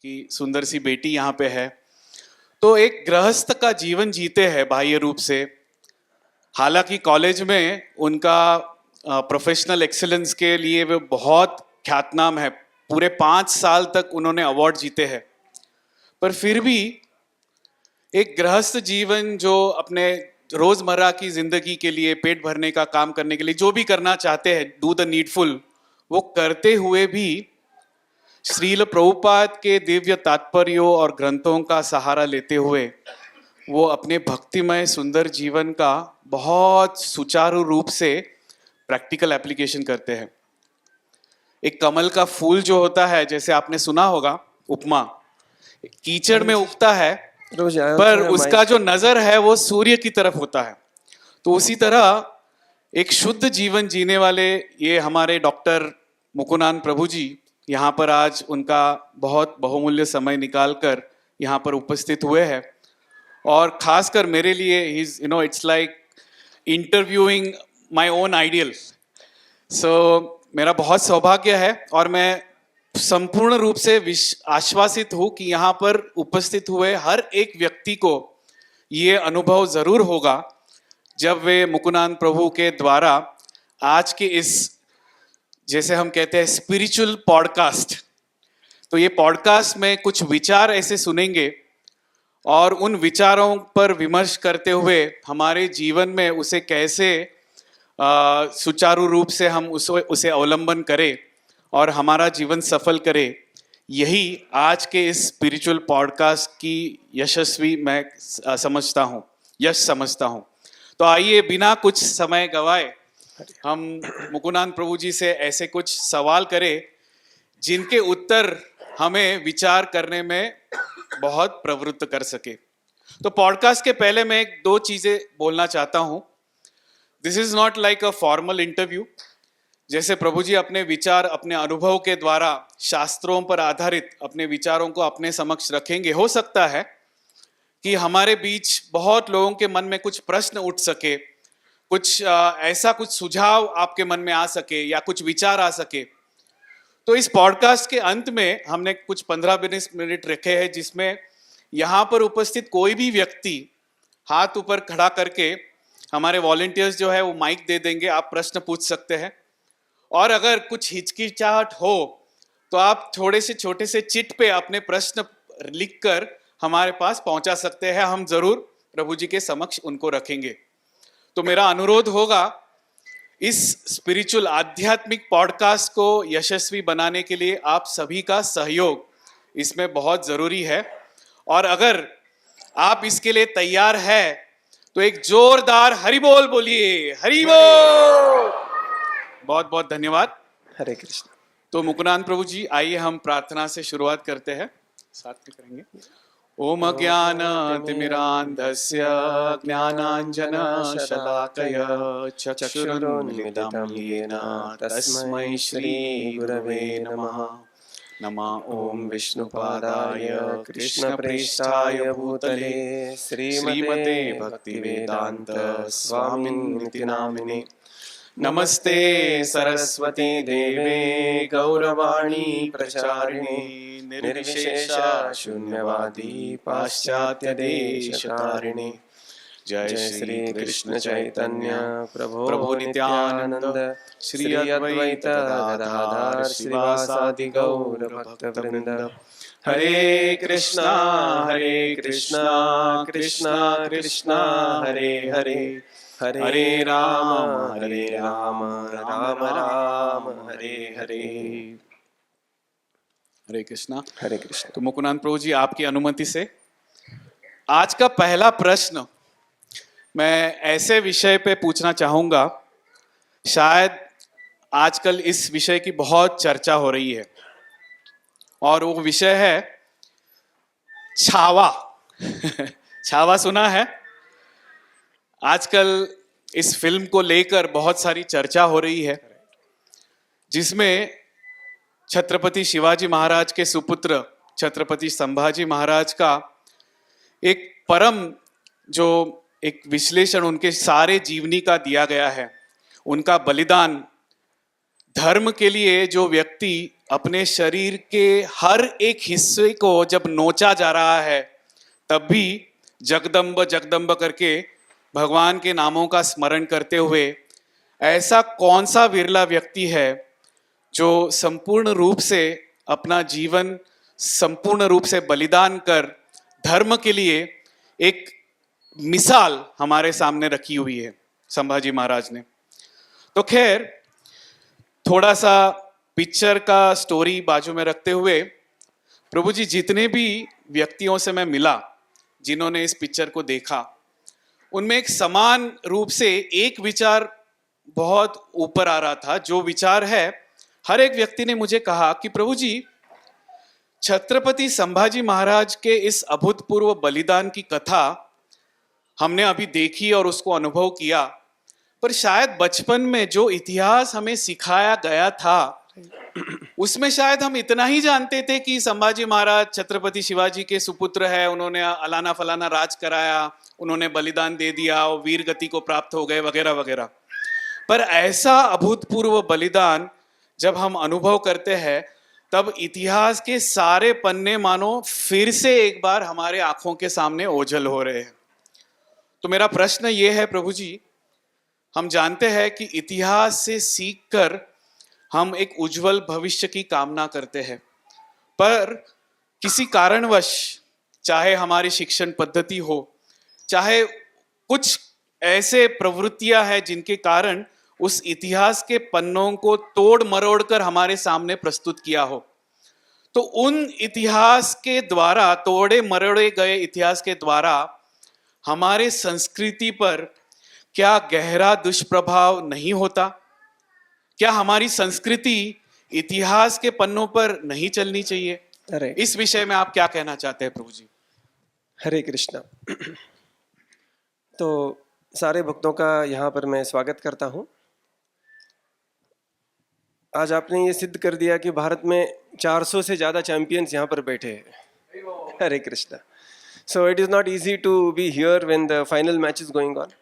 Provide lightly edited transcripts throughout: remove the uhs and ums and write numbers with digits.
कि सुंदर सी बेटी यहाँ पे है। तो एक गृहस्थ का जीवन जीते हैं बाह्य रूप से। हालांकि कॉलेज में उनका प्रोफेशनल एक्सेलेंस के लिए वो बहुत ख्यातनाम है। पूरे 5 साल तक उन्होंने अवार्ड जीते हैं। पर फिर भी एक गृहस्थ जीवन जो अपने रोजमर्रा की जिंदगी के लिए, पेट भरने का काम करने के लिए जो भी करना चाहते हैं, डू द नीडफुल, वो करते हुए भी श्रील प्रभुपाद के दिव्य तात्पर्यों और ग्रंथों का सहारा लेते हुए वो अपने भक्तिमय सुंदर जीवन का बहुत सुचारू रूप से प्रैक्टिकल एप्लीकेशन करते हैं। एक कमल का फूल जो होता है, जैसे आपने सुना होगा, उपमा कीचड़ में उगता है, पर उसका जो नजर है वो सूर्य की तरफ होता है। तो उसी तरह एक शुद्ध जीवन जीने वाले ये हमारे डॉक्टर मुकुनान प्रभु जी यहाँ पर आज उनका बहुत बहुमूल्य समय निकालकर यहाँ पर उपस्थित हुए हैं। और खासकर मेरे लिए it's like interviewing my own ideal. So मेरा बहुत सौभाग्य है और मैं संपूर्ण रूप से आश्वासित हूं कि यहाँ पर उपस्थित हुए हर एक व्यक्ति को ये अनुभव जरूर होगा जब वे मुकुनान प्रभु के द्वारा आज के इस, जैसे हम कहते हैं, स्पिरिचुअल पॉडकास्ट। तो ये पॉडकास्ट में कुछ विचार ऐसे सुनेंगे और उन विचारों पर विमर्श करते हुए हमारे जीवन में उसे कैसे सुचारू रूप से हम उसे अवलंबन करें और हमारा जीवन सफल करें, यही आज के इस स्पिरिचुअल पॉडकास्ट की यशस्वी मैं समझता हूँ। तो आइए बिना कुछ समय गवाए हम मुकुनान प्रभु जी से ऐसे कुछ सवाल करें जिनके उत्तर हमें विचार करने में बहुत प्रवृत्त कर सके। तो पॉडकास्ट के पहले मैं 2 चीजें बोलना चाहता हूं। This is not like a formal interview. जैसे प्रभु जी अपने विचार, अपने अनुभव के द्वारा शास्त्रों पर आधारित अपने विचारों को अपने समक्ष रखेंगे। हो सकता है कि हमारे बीच बहुत लोगों के मन में कुछ प्रश्न उठ सके, कुछ ऐसा कुछ सुझाव आपके मन में आ सके या कुछ विचार आ सके। तो इस पॉडकास्ट के अंत में हमने कुछ 15-20 मिनट रखे हैं जिसमें यहाँ पर उपस्थित कोई भी व्यक्ति हाथ ऊपर खड़ा करके, हमारे वॉलंटियर्स जो है वो माइक दे देंगे, आप प्रश्न पूछ सकते हैं। और अगर कुछ हिचकिचाहट हो तो आप थोड़े से छोटे से चिट पे अपने प्रश्न लिखकर हमारे पास पहुंचा सकते हैं। हम जरूर प्रभु जी के समक्ष उनको रखेंगे। तो मेरा अनुरोध होगा, इस स्पिरिचुअल आध्यात्मिक पॉडकास्ट को यशस्वी बनाने के लिए आप सभी का सहयोग इसमें बहुत जरूरी है। और अगर आप इसके लिए तैयार है तो एक जोरदार हरि बोल बोलिए। हरि बोल। बहुत बहुत धन्यवाद। हरे कृष्ण। तो मुकुनान प्रभु जी, आइए हम प्रार्थना से शुरुआत करते हैं, साथ में करेंगे। ओम अज्ञानतिमिरान्धस्य ज्ञानाञ्जनशलाकय चक्षुरुन्मिलितं येन तस्मै श्रीगुरवे नमः। नमः ओम विष्णुपादाय कृष्णप्रेष्ठाय भूतले श्रीमते भक्तिवेदांत स्वामिनिति नामिने। नमस्ते सरस्वती देवे गौरवाणी प्रचारिणे निर्विशेष शून्यवादी पाश्चात्य देशतारिणे। जय श्री कृष्ण चैतन्य प्रभु नित्यानंद श्री अद्वैत गदाधर श्रीवासादि गौर भक्तवृंद। हरे कृष्णा कृष्णा कृष्णा हरे हरे, हरे राम राम राम हरे हरे। हरे कृष्णा। हरे कृष्ण। तो मुकुनान प्रभु जी, आपकी अनुमति से आज का पहला प्रश्न मैं ऐसे विषय पे पूछना चाहूंगा, शायद आजकल इस विषय की बहुत चर्चा हो रही है और वो विषय है छावा। छावा सुना है? आजकल इस फिल्म को लेकर बहुत सारी चर्चा हो रही है जिसमें छत्रपति शिवाजी महाराज के सुपुत्र छत्रपति संभाजी महाराज का एक परम जो एक विश्लेषण उनके सारे जीवनी का दिया गया है। उनका बलिदान, धर्म के लिए जो व्यक्ति अपने शरीर के हर एक हिस्से को जब नोचा जा रहा है, तब भी जगदम्ब जगदम्ब करके भगवान के नामों का स्मरण करते हुए ऐसा कौन सा विरला व्यक्ति है जो संपूर्ण रूप से अपना जीवन संपूर्ण रूप से बलिदान कर धर्म के लिए एक मिसाल हमारे सामने रखी हुई है संभाजी महाराज ने। तो खैर, थोड़ा सा पिक्चर का स्टोरी बाजू में रखते हुए, प्रभु जी जितने भी व्यक्तियों से मैं मिला जिन्होंने इस पिक्चर को देखा, उनमें एक समान रूप से एक विचार बहुत ऊपर आ रहा था। जो विचार है, हर एक व्यक्ति ने मुझे कहा कि प्रभु जी, छत्रपति संभाजी महाराज के इस अभूतपूर्व बलिदान की कथा हमने अभी देखी और उसको अनुभव किया, पर शायद बचपन में जो इतिहास हमें सिखाया गया था उसमें शायद हम इतना ही जानते थे कि संभाजी महाराज छत्रपति शिवाजी के सुपुत्र है, उन्होंने अलाना फलाना राज कराया, उन्होंने बलिदान दे दिया और वीर गति को प्राप्त हो गए वगैरह वगैरह। पर ऐसा अभूतपूर्व बलिदान जब हम अनुभव करते हैं, तब इतिहास के सारे पन्ने मानो फिर से एक बार हमारे आंखों के सामने ओझल हो रहे हैं। तो मेरा प्रश्न ये है प्रभु जी, हम जानते हैं कि इतिहास से सीखकर हम एक उज्जवल भविष्य की कामना करते हैं, पर किसी कारणवश, चाहे हमारी शिक्षण पद्धति हो, चाहे कुछ ऐसे प्रवृत्तियां हैं जिनके कारण उस इतिहास के पन्नों को तोड़ मरोड़ कर हमारे सामने प्रस्तुत किया हो, तो उन इतिहास के द्वारा, तोड़े मरोड़े गए इतिहास के द्वारा हमारे संस्कृति पर क्या गहरा दुष्प्रभाव नहीं होता? क्या हमारी संस्कृति इतिहास के पन्नों पर नहीं चलनी चाहिए? अरे, इस विषय में आप क्या कहना चाहते हैं प्रभु जी? हरे कृष्णा। तो सारे भक्तों का यहाँ पर मैं स्वागत करता हूँ। आज आपने ये सिद्ध कर दिया कि भारत में 400 से ज़्यादा चैंपियंस यहाँ पर बैठे हैं। हरे Krishna. So it is not easy to be here when the final match is going on.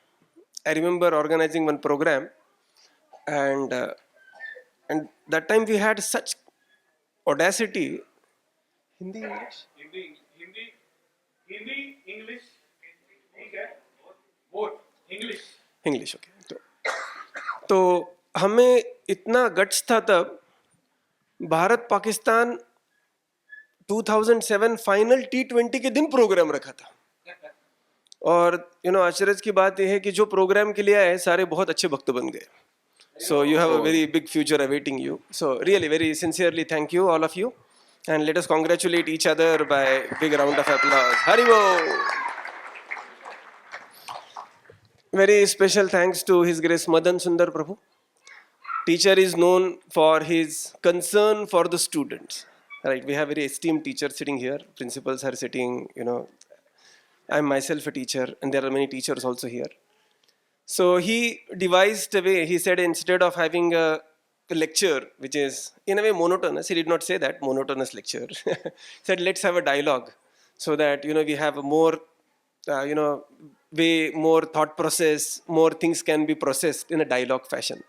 I remember organizing one program, and that time we had such audacity. Hindi, English? Hindi, English, ठीक है, both, English. English, okay. तो हमें इतना guts था तब, Bharat Pakistan 2007 final T20 के दिन programme रखा था। और आश्चर्य की बात यह है कि जो प्रोग्राम के लिए आए सारे बहुत अच्छे भक्त बन गए। So you have a very big future awaiting you. So really very sincerely thank you all of you, and let us congratulate each other by big round of applause. Haribo. Very special thanks to His Grace Madan Sundar Prabhu. Teacher is known for his concern for the students. Right, we have very esteemed teachers sitting here. Principals are sitting, I'm myself a teacher, and there are many teachers also here. So he devised a way. He said instead of having a lecture, which is in a way monotonous, he did not say that, monotonous lecture. He said, let's have a dialogue so that, we have a more, way more thought process, more things can be processed in a dialogue fashion.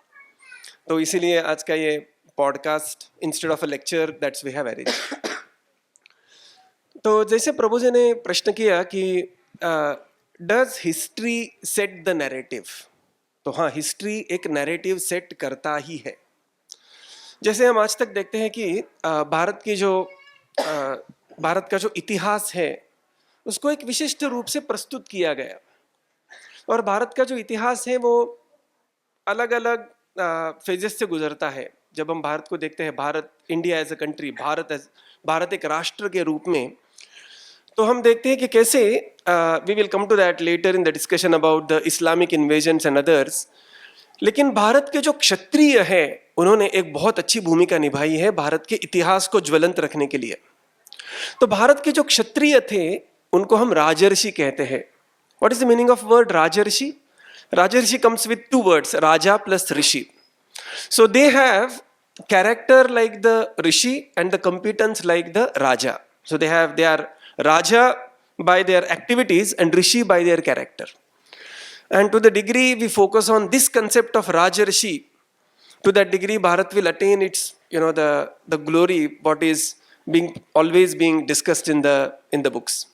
तो इसीलिए आज का ये podcast instead of a lecture that's we have arrange. तो जैसे प्रभु जी ने प्रश्न किया कि does history set the narrative, तो हाँ, हिस्ट्री एक नैरेटिव सेट करता ही है। जैसे हम आज तक देखते हैं कि भारत का जो इतिहास है उसको एक विशिष्ट रूप से प्रस्तुत किया गया, और भारत का जो इतिहास है वो अलग अलग फेजेस से गुजरता है। जब हम भारत को देखते हैं, Bharat, India as a country, Bharat एक राष्ट्र के रूप में, तो हम देखते हैं कि कैसे we will come to that later in the discussion about the Islamic invasions and others. लेकिन भारत के जो क्षत्रिय है उन्होंने एक बहुत अच्छी भूमिका निभाई है भारत के इतिहास को ज्वलंत रखने के लिए। तो भारत के जो क्षत्रिय थे उनको हम राजर्षि कहते हैं। What is the meaning of word Rajarshi? Rajarshi comes with two words, Raja plus Rishi. So they have character like the Rishi and the competence like the Raja. So they are Raja by their activities and Rishi by their character. And to the degree we focus on this concept of Rajarshi, to that degree Bharat will attain its, the glory what is being always being discussed in the books.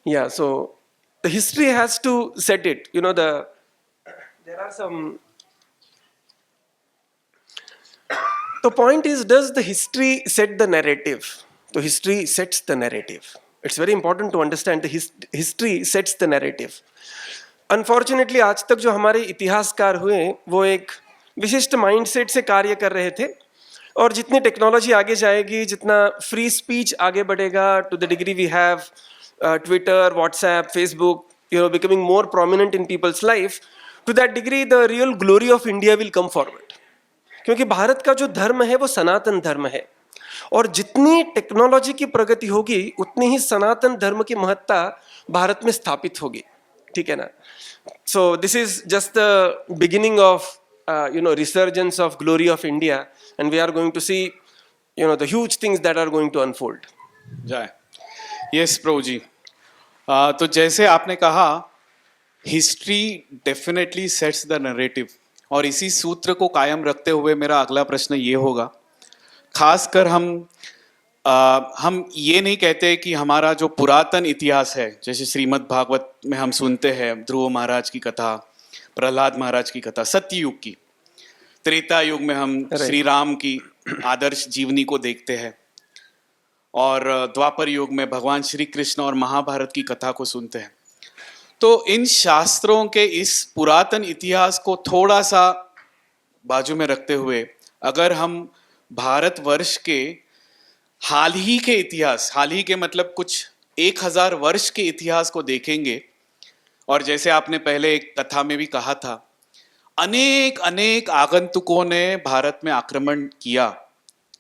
Yeah, so the history has to set it. There are some. The point is, does the history set the narrative? The history sets the narrative. It's very important to understand the history sets the narrative. Unfortunately आज तक जो हमारे इतिहासकार हुए वो एक विशिष्ट mindset से कार्य कर रहे थे, और जितनी टेक्नोलॉजी आगे जाएगी, जितना फ्री स्पीच आगे बढ़ेगा, to the degree we have Twitter, WhatsApp, Facebook, becoming more prominent in people's life, to that degree the real glory of India will come forward. क्योंकि भारत का जो धर्म है वो सनातन धर्म है, और जितनी टेक्नोलॉजी की प्रगति होगी उतनी ही सनातन धर्म की महत्ता भारत में स्थापित होगी. ठीक है ना? So this is just the beginning of resurgence of glory of India, and we are going to see the huge things that are going to unfold. जय. यस प्रभु जी. तो जैसे आपने कहा, history definitely sets the narrative, और इसी सूत्र को कायम रखते हुए मेरा अगला प्रश्न ये होगा, खासकर हम ये नहीं कहते कि हमारा जो पुरातन इतिहास है, जैसे श्रीमद् भागवत में हम सुनते हैं ध्रुव महाराज की कथा, प्रहलाद महाराज की कथा, सत्ययुग की, त्रेता युग में हम श्री राम की आदर्श जीवनी को देखते हैं, और द्वापर युग में भगवान श्री कृष्ण और महाभारत की कथा को सुनते हैं. तो इन शास्त्रों के इस पुरातन इतिहास को थोड़ा सा बाजू में रखते हुए, अगर हम भारतवर्ष के हाल ही के इतिहास, हाल ही के मतलब कुछ 1000 वर्ष के इतिहास को देखेंगे, और जैसे आपने पहले एक कथा में भी कहा था, अनेक अनेक आगंतुकों ने भारत में आक्रमण किया,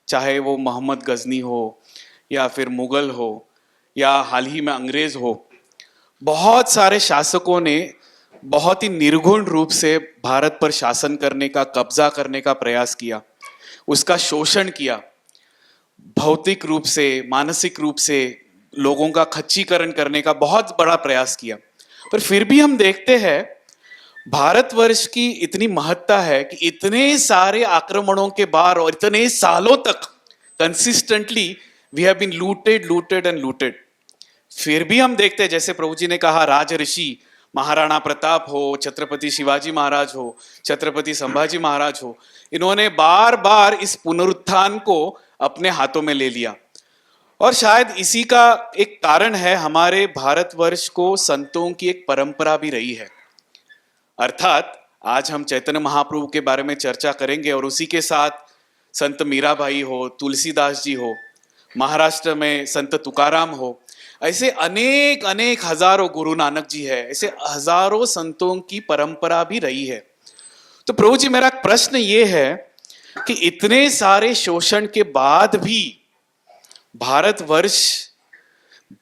चाहे वो मोहम्मद गजनी हो, या फिर मुगल हो, या हाल ही में अंग्रेज हो. बहुत सारे शासकों ने बहुत ही निर्गुण रूप से भारत पर शासन करने का, कब्जा करने का प्रयास किया, उसका शोषण किया, भौतिक रूप से, मानसिक रूप से लोगों का खच्चीकरण करने का बहुत बड़ा प्रयास किया. पर फिर भी हम देखते हैं भारतवर्ष की इतनी महत्ता है कि इतने सारे आक्रमणों के बाद और इतने सालों तक consistently we have been looted and looted. फिर भी हम देखते हैं, जैसे प्रभु जी ने कहा, राज ऋषि महाराणा प्रताप हो, छत्रपति शिवाजी महाराज हो, छत्रपति संभाजी महाराज हो, इन्होंने बार बार इस पुनरुत्थान को अपने हाथों में ले लिया. और शायद इसी का एक कारण है, हमारे भारतवर्ष को संतों की एक परंपरा भी रही है. अर्थात आज हम चैतन्य महाप्रभु के बारे में चर्चा करेंगे, और उसी के साथ संत मीराबाई हो, तुलसीदास जी हो, महाराष्ट्र में संत तुकाराम हो, ऐसे अनेक अनेक हजारों, गुरु नानक जी है, ऐसे हजारों संतों की परंपरा भी रही है. तो प्रभु जी, मेरा प्रश्न ये है कि इतने सारे शोषण के बाद भी भारतवर्ष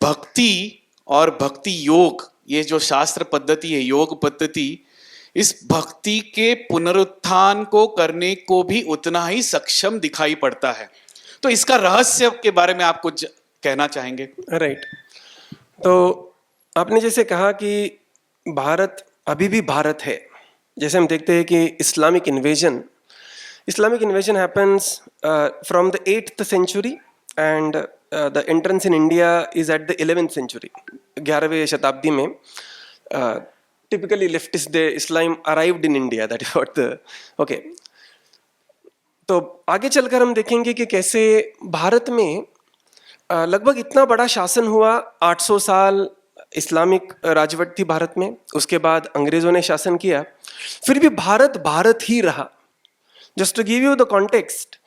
भक्ति और भक्ति योग, ये जो शास्त्र पद्धति है, योग पद्धति, इस भक्ति के पुनरुत्थान को करने को भी उतना ही सक्षम दिखाई पड़ता है. तो इसका रहस्य के बारे में आप कुछ कहना चाहेंगे? राइट. तो आपने जैसे कहा कि भारत अभी भी भारत है. जैसे हम देखते हैं कि Islamic invasion happens from the 8th century, and the entrance in India is at the 11th century. 11वीं शताब्दी में typically leftist Islam arrived in India. That is what the okay. तो आगे चलकर हम देखेंगे कि कैसे भारत में लगभग इतना बड़ा शासन हुआ. 800 साल इस्लामिक राजवट थी भारत में, उसके बाद अंग्रेजों ने शासन किया, फिर भी भारत भारत ही रहा. Just to give you the context,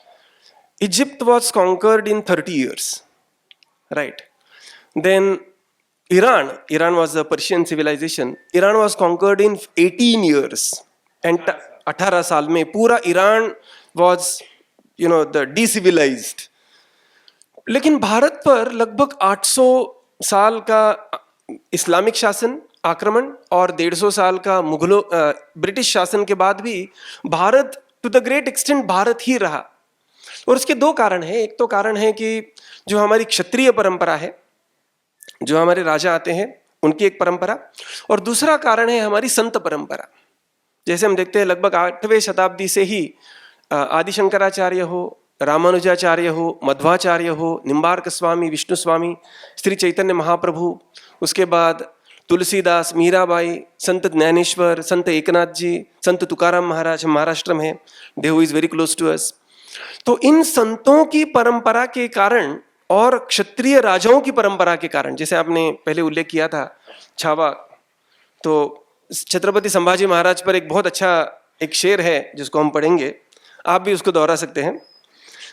Egypt was conquered in 30 years, right? Then Iran was a Persian civilization. Iran was conquered in 18 years, and 18 साल में पूरा ईरान was the decivilized. लेकिन भारत पर लगभग 800 साल का इस्लामिक शासन, आक्रमण, और 150 साल का मुगलों ब्रिटिश शासन के बाद भी Bharat to the great extent Bharat ही रहा. और उसके दो कारण हैं. एक तो कारण है कि जो हमारी क्षत्रिय परंपरा है, जो हमारे राजा आते हैं उनकी एक परंपरा, और दूसरा कारण है हमारी संत परंपरा. जैसे हम देखते हैं लगभग 8वीं शताब्दी से ही आदि शंकराचार्य हो, रामानुजाचार्य हो, मध्वाचार्य हो, निम्बार्क स्वामी, विष्णु स्वामी, श्री चैतन्य महाप्रभु, उसके बाद तुलसीदास, मीराबाई, संत ज्ञानेश्वर, संत एकनाथ जी, संत तुकाराम महाराज, महाराष्ट्र में है, they who is very close to us. तो इन संतों की परंपरा के कारण और क्षत्रिय राजाओं की परंपरा के कारण, जैसे आपने पहले उल्लेख किया था छावा, तो छत्रपति संभाजी महाराज पर एक बहुत अच्छा एक शेर है जिसको हम पढ़ेंगे, आप भी उसको दोहरा सकते हैं।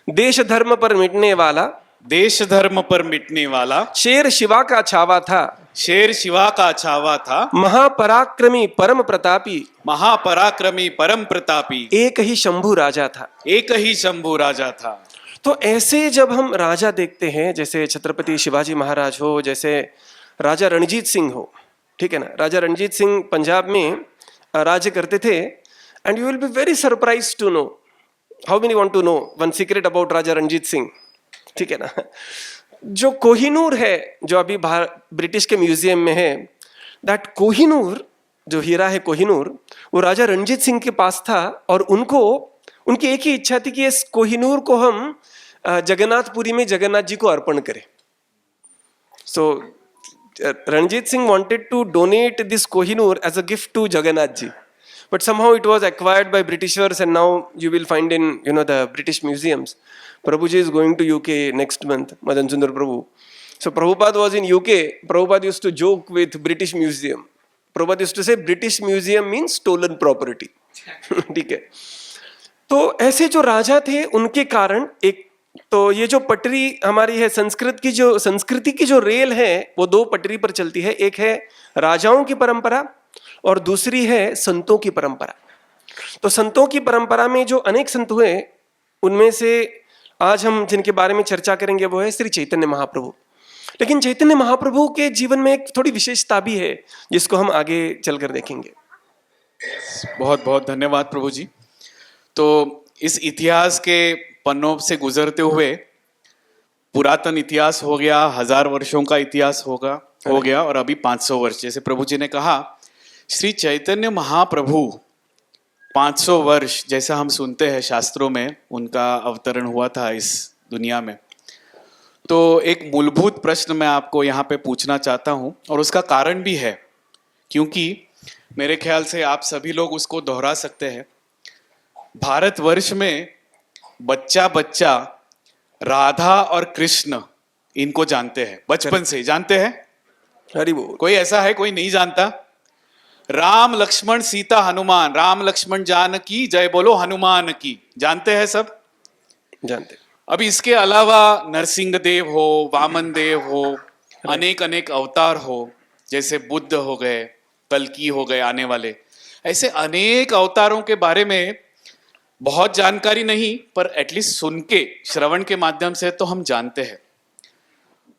देश धर्म पर मिटने वाला, देश धर्म पर मिटने वाला, शेर शिवा का छावा था, शेर शिवा का छावा था, महापराक्रमी परम प्रतापी, महापराक्रमी परम प्रतापी, एक ही शंभु राजा था, एक ही शंभु राजा था। तो ऐसे जब हम राजा देखते हैं, जैसे छत्रपति शिवाजी महाराज हो, जैसे राजा रणजीत सिंह हो, ठीक है ना, राजा रणजीत सिंह पंजाब में राज्य करते थे, and you will be very surprise to know, how many want to know one secret about Raja Ranjit Singh, ठीक है ना। जो कोहिनूर है, जो अभी ब्रिटिश के म्यूजियम में है, दैट कोहिनूर, जो हीरा है कोहिनूर, वो राजा रणजीत सिंह के पास था, और उनकी एक ही इच्छा थी कि इस कोहिनूर को हम जगन्नाथपुरी में जगन्नाथ जी को अर्पण करें। सो Ranjit Singh wanted to donate this Kohinoor as a gift to Jagannath ji, but somehow it was acquired by Britishers, and now you will find in the British museums. Prabhuji is going to UK next month, Madan Sundar Prabhu. So Prabhupada was in UK. Prabhupada used to joke with British Museum. Prabhupada used to say British Museum means stolen property. ठीक है। तो ऐसे जो राजा थे उनके कारण एक, तो ये जो पटरी हमारी है संस्कृति की जो रेल है, वो दो पटरी पर चलती है। एक है राजाओं की परंपरा और दूसरी है संतों की परंपरा। तो संतों की परंपरा में जो अनेक संत हुए, उनमें से आज हम जिनके बारे में चर्चा करेंगे वो है श्री चैतन्य महाप्रभु। लेकिन चैतन्य महाप्रभु के जीवन में एक थोड़ी विशेषता भी है जिसको हम आगे चलकर देखेंगे। बहुत बहुत धन्यवाद प्रभु जी। तो इस इतिहास के पन्नों से गुजरते हुए, पुरातन इतिहास हो गया, 1000 वर्षों का इतिहास हो गया, और अभी 500 वर्ष, जैसे प्रभु जी ने कहा, श्री चैतन्य महाप्रभु 500 वर्ष, जैसा हम सुनते हैं शास्त्रों में, उनका अवतरण हुआ था इस दुनिया में। तो एक मूलभूत प्रश्न मैं आपको यहाँ पे पूछना चाहता हूँ, और उसका कारण भी है, क्योंकि मेरे ख्याल से आप सभी लोग उसको दोहरा सकते हैं। भारतवर्ष में बच्चा बच्चा राधा और कृष्ण इनको जानते हैं, बचपन से जानते हैं। हरि बोल। कोई ऐसा है कोई नहीं जानता? राम लक्ष्मण सीता हनुमान, राम लक्ष्मण जानकी जय बोलो हनुमान की, जानते हैं सब? जानते। अब इसके अलावा नरसिंह देव हो, वामन देव हो, अनेक अनेक अवतार हो, जैसे बुद्ध हो गए, कल्कि हो गए आने वाले, ऐसे अनेक अवतारों के बारे में बहुत जानकारी नहीं, पर एटलीस्ट सुन के, श्रवण के माध्यम से तो हम जानते हैं।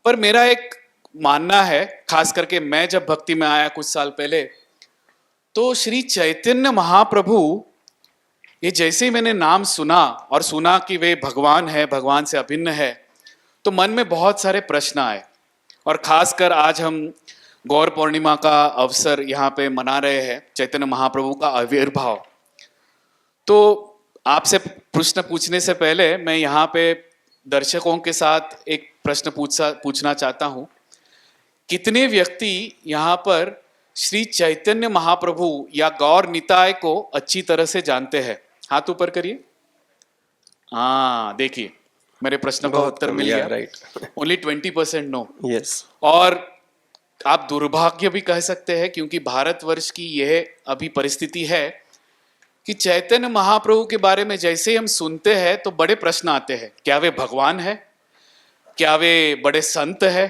पर मेरा एक मानना है, खास करके मैं जब भक्ति में आया कुछ साल पहले, तो श्री चैतन्य महाप्रभु, ये जैसे ही मैंने नाम सुना और सुना कि वे भगवान है, भगवान से अभिन्न है, तो मन में बहुत सारे प्रश्न आए। और खासकर आज हम गौर पूर्णिमा का अवसर यहाँ पे मना रहे हैं, चैतन्य महाप्रभु का आविर्भाव। तो आपसे प्रश्न पूछने से पहले मैं यहाँ पे दर्शकों के साथ एक प्रश्न पूछना चाहता हूँ। कितने व्यक्ति यहाँ पर श्री चैतन्य महाप्रभु या गौर निताय को अच्छी तरह से जानते हैं? हाथ ऊपर करिए। हाँ, देखिए मेरे प्रश्न का उत्तर मिल गया। Right, only 20% no. यस। और आप दुर्भाग्य भी कह सकते हैं, क्योंकि भारतवर्ष की यह अभी परिस्थिति है कि चैतन्य महाप्रभु के बारे में जैसे हम सुनते हैं तो बड़े प्रश्न आते हैं। क्या वे भगवान है? क्या वे बड़े संत है?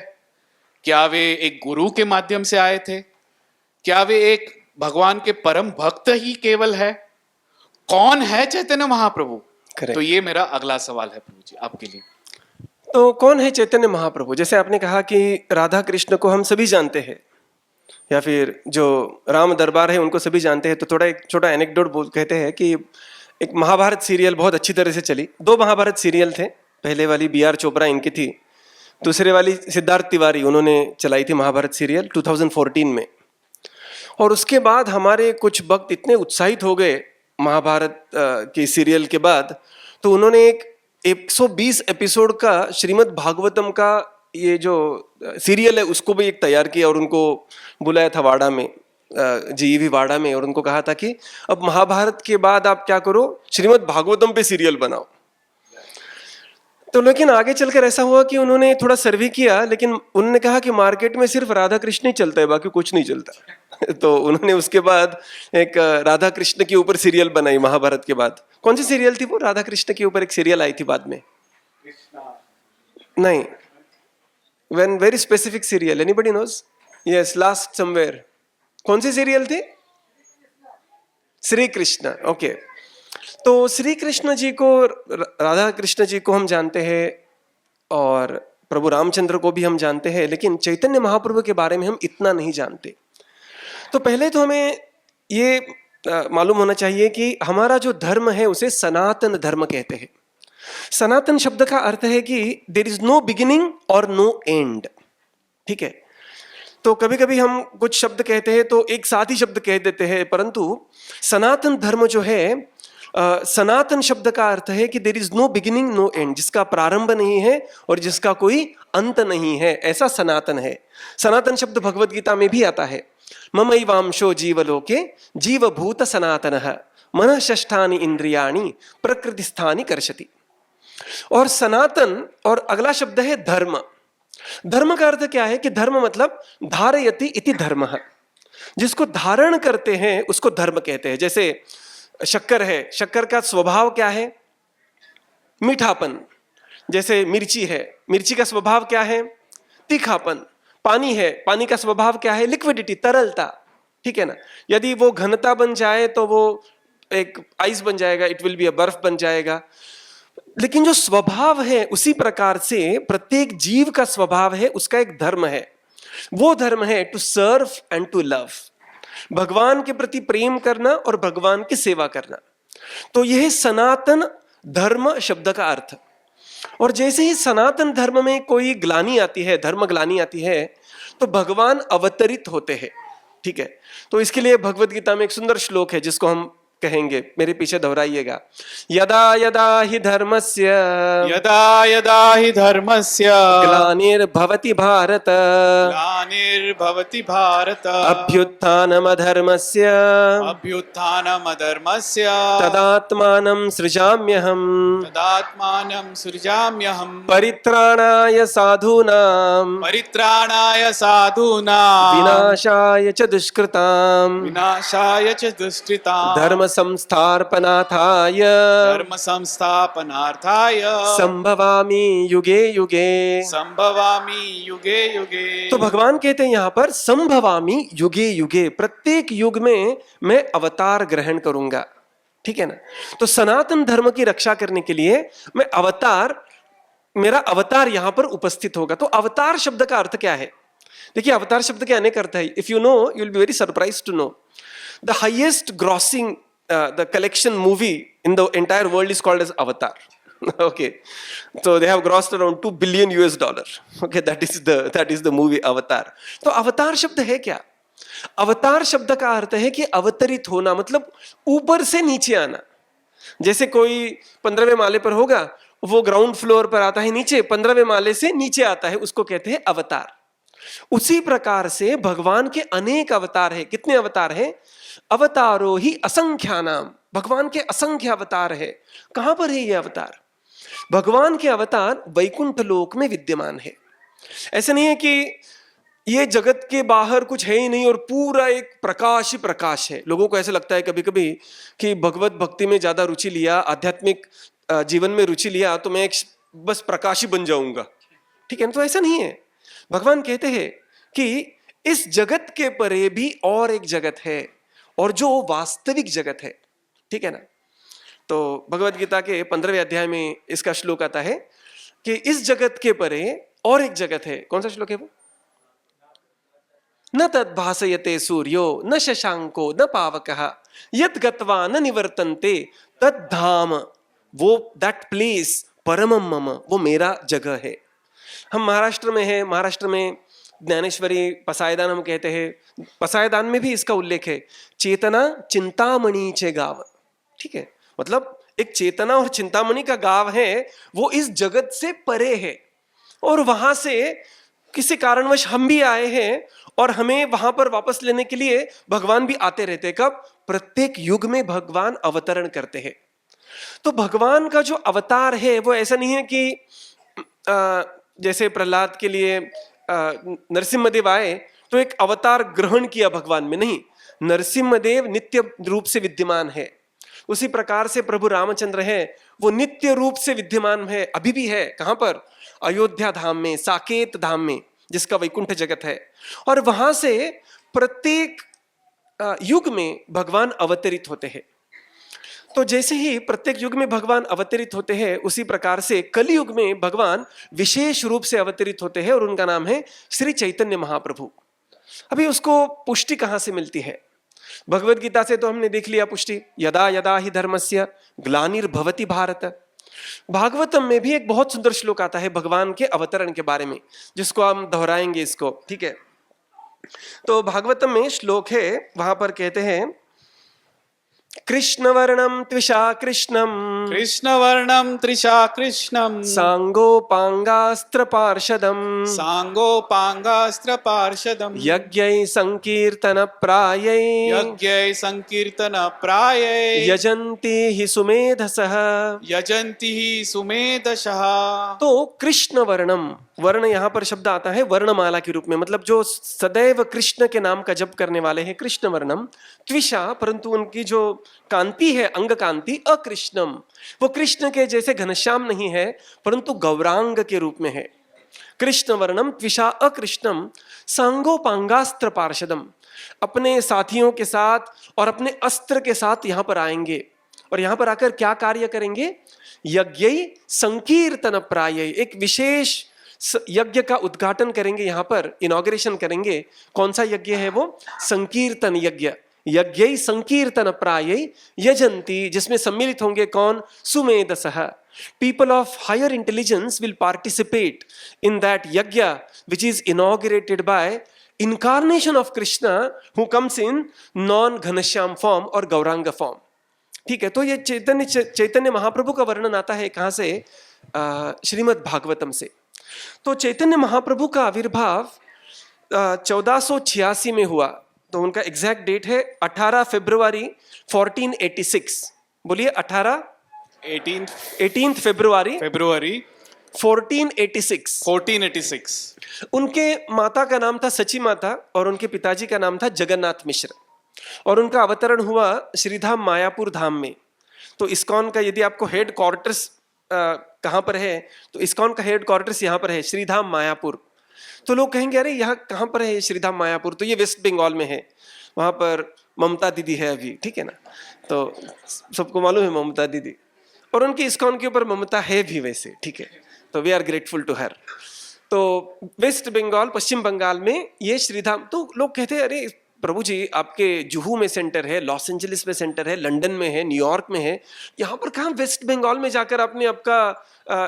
क्या वे एक गुरु के माध्यम से आए थे? क्या वे एक भगवान के परम भक्त ही केवल है? कौन है चैतन्य महाप्रभु? तो ये मेरा अगला सवाल है प्रभु जी आपके लिए। तो कौन है चैतन्य महाप्रभु? जैसे आपने कहा कि राधा कृष्ण को हम सभी जानते हैं, या फिर जो राम दरबार है उनको सभी जानते हैं। तो थोड़ा एक छोटा एनेक्डोट कहते हैं कि एक महाभारत सीरियल बहुत अच्छी तरह से चली। 2 महाभारत सीरियल थे, पहले वाली BR चोपड़ा इनकी थी, दूसरे वाली सिद्धार्थ तिवारी, उन्होंने चलाई थी महाभारत सीरियल 2014 में। और उसके बाद हमारे कुछ भक्त इतने उत्साहित हो गए महाभारत के सीरियल के बाद, तो उन्होंने एक 120 एपिसोड का श्रीमद् भागवतम का ये जो सीरियल है उसको भी एक तैयार किया और उनको बुलाया था वाड़ा में, जीईवी वाड़ा में, और उनको कहा था कि अब महाभारत के बाद आप क्या करो, श्रीमद् भागवतम पे सीरियल बनाओ। तो लेकिन आगे चलकर ऐसा हुआ कि उन्होंने थोड़ा सर्वे किया, लेकिन उन्होंने कहा कि मार्केट में सिर्फ राधा कृष्ण ही चलता है, बाकी कुछ नहीं चलता। तो उन्होंने उसके बाद एक राधा कृष्ण के ऊपर सीरियल बनाई महाभारत के बाद। कौन सी सीरियल थी वो? राधा कृष्ण के ऊपर एक सीरियल आई थी बाद में, नहीं, when very specific serial, anybody knows? Yes, last somewhere. कौन सी सीरियल थी? श्री कृष्ण। ओके, तो श्री कृष्ण जी को, राधा कृष्ण जी को हम जानते हैं और प्रभु रामचंद्र को भी हम जानते हैं, लेकिन चैतन्य महाप्रभु के बारे में हम इतना नहीं जानते। तो पहले तो हमें ये मालूम होना चाहिए कि हमारा जो धर्म है उसे सनातन धर्म कहते हैं। सनातन शब्द का अर्थ है कि देयर इज नो बिगिनिंग और नो एंड। ठीक है, तो कभी कभी हम कुछ शब्द कहते हैं तो एक साथ ही शब्द कह देते हैं, परंतु सनातन धर्म जो है, सनातन शब्द का अर्थ है कि there is no beginning no end, जिसका प्रारंभ नहीं है और जिसका कोई अंत नहीं है, ऐसा सनातन है। सनातन शब्द भगवद गीता में भी आता है, ममैवांशो जीवलोके जीवभूत सनातनः मनः षष्ठानि इंद्रियाणि प्रकृतिस्थानि कर्षति। और सनातन, और अगला शब्द है धर्म। धर्म का अर्थ क्या है कि धर्म मतलब धारयति इति धर्मः, जिसको धारण करते हैं उसको धर्म कहते हैं। जैसे शक्कर है, शक्कर का स्वभाव क्या है? मीठापन। जैसे मिर्ची है, मिर्ची का स्वभाव क्या है? तीखापन। पानी है, पानी का स्वभाव क्या है? लिक्विडिटी, तरलता। ठीक है ना, यदि वो घनता बन जाए तो वो एक आइस बन जाएगा, इट विल बी अ बर्फ बन जाएगा। लेकिन जो स्वभाव है उसी प्रकार से प्रत्येक जीव का स्वभाव है, उसका एक धर्म है। वो धर्म है to serve and to love, भगवान के प्रति प्रेम करना और भगवान की सेवा करना। तो यह सनातन धर्म शब्द का अर्थ। और जैसे ही सनातन धर्म में कोई ग्लानि आती है, धर्म ग्लानि आती है, तो भगवान अवतरित होते हैं। ठीक है, तो इसके लिए भगवद गीता में एक सुंदर श्लोक है जिसको हम कहेंगे, मेरे पीछे दोहराइएगा। यदा यदा हि धर्मस्य, यदा यदा हि धर्मस्य ग्लानिर्भवति भारत, ग्लानिर्भवति भारत अभ्युत्थानमधर्मस्य, अभ्युत्थानमधर्मस्य तदात्मानं सृजाम्यहम्, तदात्मानं सृजाम्यहम्, परित्राणाय साधूनां, परित्राणाय साधूनां, विनाशाय च दुष्कृतां, विनाशाय च दुष्कृतां, धर्म संस्थापनार्थाय, धर्म संस्थापनार्थाय संभवामि युगे युगे। संभवामि युगे युगे। तो भगवान कहते हैं यहाँ पर संभवामि युगे युगे, प्रत्येक युग में मैं अवतार ग्रहण करूंगा। ठीक है ना, तो सनातन धर्म की रक्षा करने के लिए मैं अवतार, मेरा अवतार यहां पर उपस्थित होगा। तो अवतार शब्द का अर्थ क्या है? देखिए, अवतार शब्द के अनेक अर्थ है। If you know, you will be very surprised to know the highest grossing the collection movie in the entire world is called as Avatar. Okay, so they have grossed around $2 billion US. Okay, that is the movie Avatar. तो अवतार शब्द है क्या? अवतार शब्द का अर्थ है कि अवतरित होना, मतलब ऊपर से नीचे आना। जैसे कोई 15वें माले पर होगा, वो ग्राउंड फ्लोर पर आता है नीचे, 15वें माले से नीचे आता है, उसको कहते हैं अवतार। उसी प्रकार से भगवान के अनेक अवतार हैं। कितने अवतार हैं? अवतारो ही असंख्यानाम, भगवान के असंख्य अवतार है। कहां पर है ये अवतार? भगवान के अवतार वैकुंठ लोक में विद्यमान है। ऐसे नहीं है कि ये जगत के बाहर कुछ है ही नहीं और पूरा एक प्रकाश ही प्रकाश है। लोगों को ऐसा लगता है कभी कभी कि भगवत भक्ति में ज्यादा रुचि लिया, आध्यात्मिक जीवन में रुचि लिया तो मैं एक बस प्रकाश ही बन जाऊंगा। ठीक है, तो ऐसा नहीं है। भगवान कहते हैं कि इस जगत के परे भी और एक जगत है, और जो वास्तविक जगत है। ठीक है ना, तो भगवद गीता के 15वें अध्याय में इसका श्लोक आता है कि इस जगत के परे और एक जगत है। कौन सा श्लोक है वो? न तद भासयते सूर्यो न शशांको न पावकः यत् गत्वा न निवर्तन्ते तद धाम, वो दैट प्लेस परमम मम, वो मेरा जगह है। हम महाराष्ट्र में है, महाराष्ट्र में ज्ञानेश्वरी पसायदान हम कहते हैं, पसायदान में भी इसका उल्लेख है, चेतना चिंतामणि चे गाव। ठीक है, मतलब एक चेतना और चिंतामणि का गाव है, वो इस जगत से परे है, और वहां से किसी कारणवश हम भी आए हैं, और हमें वहां पर वापस लेने के लिए भगवान भी आते रहते हैं। कब? प्रत्येक युग में भगवान अवतरण करते हैं। तो भगवान का जो अवतार है वो ऐसा नहीं है कि जैसे प्रहलाद के लिए नरसिम्हदेव आए तो एक अवतार ग्रहण किया भगवान में, नहीं, नरसिम्हदेव नित्य रूप से विद्यमान है। उसी प्रकार से प्रभु रामचंद्र है, वो नित्य रूप से विद्यमान है, अभी भी है। कहां पर? अयोध्या धाम में, साकेत धाम में, जिसका वैकुंठ जगत है। और वहां से प्रत्येक युग में भगवान अवतरित होते हैं। तो जैसे ही प्रत्येक युग में भगवान अवतरित होते हैं, उसी प्रकार से कलियुग में भगवान विशेष रूप से अवतरित होते हैं, और उनका नाम है श्री चैतन्य महाप्रभु। अभी उसको पुष्टि कहां से मिलती है? भगवद गीता से तो हमने देख लिया पुष्टि, यदा यदा ही धर्मस्य ग्लानिर्भवति भारत। भागवतम में भी एक बहुत सुंदर श्लोक आता है भगवान के अवतरण के बारे में, जिसको हम दोहराएंगे इसको। ठीक है, तो भागवतम में श्लोक है, वहां पर कहते हैं, कृष्णवर्णम त्विषा कृष्णम, कृष्णवर्णम त्रिशा कृष्णम, सांगोपांगास्त्र पार्षदम, सांगोपांगास्त्र पार्षदम, यज्ञै संकीर्तन प्रायै, यज्ञै संकीर्तन प्रायै, यजन्ति हि सुमेधसः, यजन्ति ही सुमेधसः। तो कृष्ण वर्णम, वर्ण यहां पर शब्द आता है वर्णमाला के रूप में, मतलब जो सदैव कृष्ण के नाम का जप करने वाले हैं, कृष्ण वर्णम। त्विषा, परंतु उनकी जो कांति है, अंग कांति, अकृष्णम, वो कृष्ण के जैसे घनश्याम नहीं है, परंतु गौरांग के रूप में है। कृष्ण वर्णम त्विषा अकृष्णम, सांगोपांगास्त्र पार्षदम, अपने साथियों के साथ और अपने अस्त्र के साथ यहां पर आएंगे, और यहां पर आकर क्या कार्य करेंगे? यज्ञ संकीर्तन प्राय, एक विशेष यज्ञ का उद्घाटन करेंगे, यहां पर इनॉग्रेशन करेंगे। कौन सा यज्ञ है वो? संकीर्तन यज्ञ। यज्ञ संकीर्तन प्राय यजंती, जिसमें सम्मिलित होंगे कौन? सुमेधसः। People of higher intelligence will participate in that yajna, which is inaugurated by incarnation of Krishna, who comes in non-Ghanashyam form और गौरांग form। ठीक है, तो ये चैतन्य महाप्रभु का वर्णन आता है कहां से? श्रीमद् भागवतम से। तो चैतन्य महाप्रभु का आविर्भाव 1486 में हुआ, तो उनका एग्जैक्ट डेट है 18 फरवरी 1486। बोलिए 18 फरवरी 1486। उनके माता का नाम था सची माता, और उनके पिताजी का नाम था जगन्नाथ मिश्र, और उनका अवतरण हुआ श्रीधाम मायापुर धाम में। तो इस्कॉन का यदि आपको हेड क्वार्टर्स कहाँ पर है, तो इस्कॉन का हेड क्वार्टर्स यहाँ पर है, श्रीधाम मायापुर। तो लोग कहेंगे अरे यहाँ कहाँ पर है श्रीधाम मायापुर? तो ये वेस्ट बंगाल में है, वहाँ पर ममता दीदी है अभी, ठीक है ना, तो सबको मालूम है ममता दीदी, और उनकी इस्कॉन के ऊपर ममता है भी वैसे, ठीक है, तो we are grateful to her. तो वेस्ट बंगाल, पश्चिम बंगाल में ये श्रीधाम। तो लोग कहते हैं अरे प्रभु जी, आपके जुहू में सेंटर है, लॉस एंजलिस में सेंटर है, लंदन में है, न्यूयॉर्क में है, यहाँ पर कहाँ वेस्ट बंगाल में जाकर आपने आपका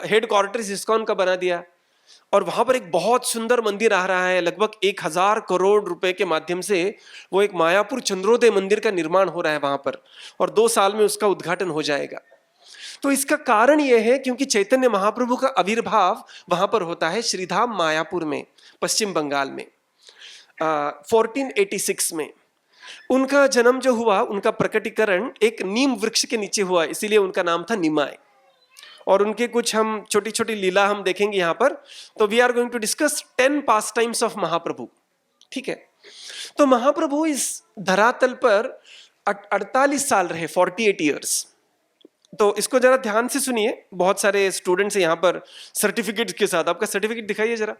हेड क्वार्टर्स इस्कॉन का बना दिया? और वहां पर एक बहुत सुंदर मंदिर आ रहा है, लगभग 1000 करोड़ रुपए के माध्यम से वो एक मायापुर चंद्रोदय मंदिर का निर्माण हो रहा है वहां पर, और 2 साल में उसका उद्घाटन हो जाएगा। तो इसका कारण यह है क्योंकि चैतन्य महाप्रभु का आविर्भाव वहां पर होता है श्रीधाम मायापुर में, पश्चिम बंगाल में 1486 में। उनका जन्म जो हुआ, उनका प्रकटीकरण एक नीम वृक्ष के नीचे हुआ, इसीलिए उनका नाम था निमाय। और उनके कुछ हम छोटी छोटी लीला हम देखेंगे यहाँ पर। तो we are going to discuss 10 pastimes of Mahaprabhu. ठीक है, तो महाप्रभु इस धरातल पर 48 साल रहे, 48 ईयर्स। तो इसको जरा ध्यान से सुनिए, बहुत सारे स्टूडेंट्स यहाँ पर सर्टिफिकेट के साथ। आपका सर्टिफिकेट दिखाइए जरा।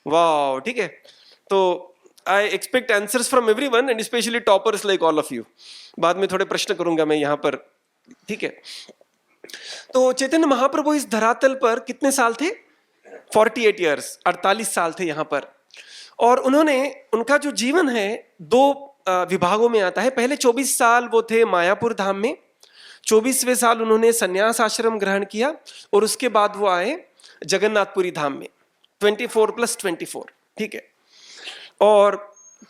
वाह, ठीक है। तो I expect answers from everyone and specially toppers like all of you. बाद में थोड़े प्रश्न करूंगा मैं यहाँ पर, ठीक है। तो चैतन्य महाप्रभु इस धरातल पर कितने साल थे? 48 ईयर्स, 48 साल थे यहाँ पर। और उन्होंने, उनका जो जीवन है 2 विभागों में आता है। पहले 24 साल वो थे मायापुर धाम में, 24वें साल उन्होंने संन्यास आश्रम ग्रहण किया, और उसके बाद वो आए जगन्नाथपुरी धाम में 24 + 24। ठीक है। और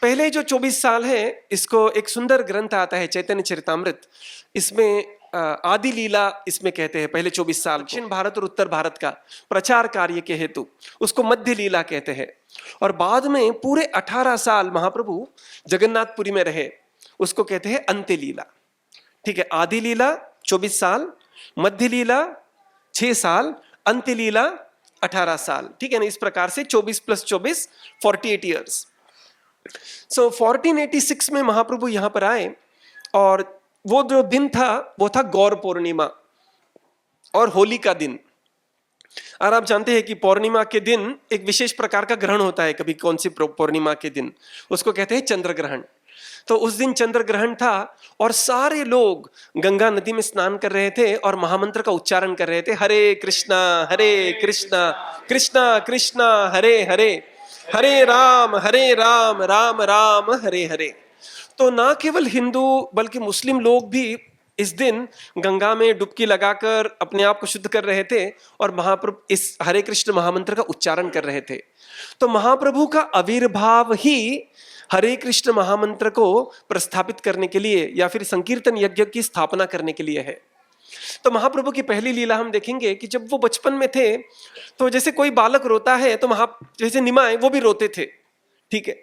पहले जो 24 साल है, इसको एक सुंदर ग्रंथ आता है चैतन्य चरितामृत, इसमें आदि लीला इसमें कहते हैं पहले 24 साल दक्षिण भारत और उत्तर भारत का प्रचार कार्य के हेतु, उसको मध्य लीला कहते हैं। और बाद में पूरे 18 साल महाप्रभु जगन्नाथपुरी में रहे, उसको कहते हैं अंत्य लीला। ठीक है, आदि लीला 24 साल, मध्य लीला 6 साल, अंत्य लीला 18 साल। ठीक है ना, इस प्रकार से 24 + 24 48 ईयर्स। सो 1486 में महाप्रभु यहां पर आए, और वो जो दिन था वो था गौर पूर्णिमा और होली का दिन। और आप जानते हैं कि पूर्णिमा के दिन एक विशेष प्रकार का ग्रहण होता है, कभी कौन सी पूर्णिमा के दिन, उसको कहते हैं चंद्र ग्रहण। तो उस दिन चंद्र ग्रहण था और सारे लोग गंगा नदी में स्नान कर रहे थे और महामंत्र का उच्चारण कर रहे थे, हरे कृष्णा कृष्णा कृष्णा हरे हरे, हरे राम राम राम हरे हरे। तो ना केवल हिंदू बल्कि मुस्लिम लोग भी इस दिन गंगा में डुबकी लगाकर अपने आप को शुद्ध कर रहे थे और महाप्रभु इस हरे कृष्ण महामंत्र का उच्चारण कर रहे थे। तो महाप्रभु का आविर्भाव ही हरे कृष्ण महामंत्र को प्रस्थापित करने के लिए या फिर संकीर्तन यज्ञ की स्थापना करने के लिए है। तो महाप्रभु की पहली लीला हम देखेंगे कि जब वो बचपन में थे, तो जैसे कोई बालक रोता है तो जैसे निमाय वो भी रोते थे। ठीक है,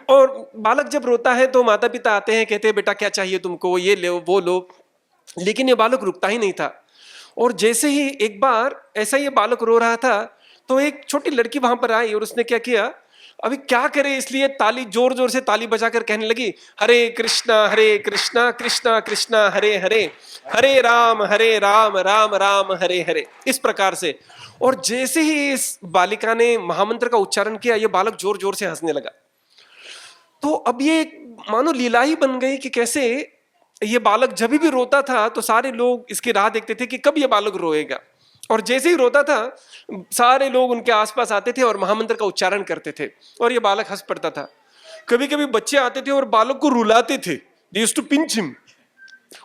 और बालक जब रोता है तो माता पिता आते हैं, कहते हैं बेटा क्या चाहिए तुमको, ये लो वो लो, लेकिन ये बालक रुकता ही नहीं था। और जैसे ही एक बार ऐसा ये बालक रो रहा था तो एक छोटी लड़की वहां पर आई और उसने क्या किया, अभी क्या करे इसलिए ताली जोर जोर से ताली बजाकर कहने लगी, हरे कृष्णा कृष्णा कृष्णा हरे हरे, हरे राम राम राम हरे हरे, इस प्रकार से। और जैसे ही इस बालिका ने महामंत्र का उच्चारण किया, ये बालक जोर जोर से हंसने लगा। तो अब ये मानो लीला ही बन गई कि कैसे ये बालक जब भी रोता था तो सारे लोग इसकी राह देखते थे कि कब ये बालक रोएगा, और जैसे ही रोता था सारे लोग उनके आसपास आते थे और महामंत्र का उच्चारण करते थे और ये बालक हंस पड़ता था। कभी कभी बच्चे आते थे और बालक को रुलाते थे, they used to pinch him,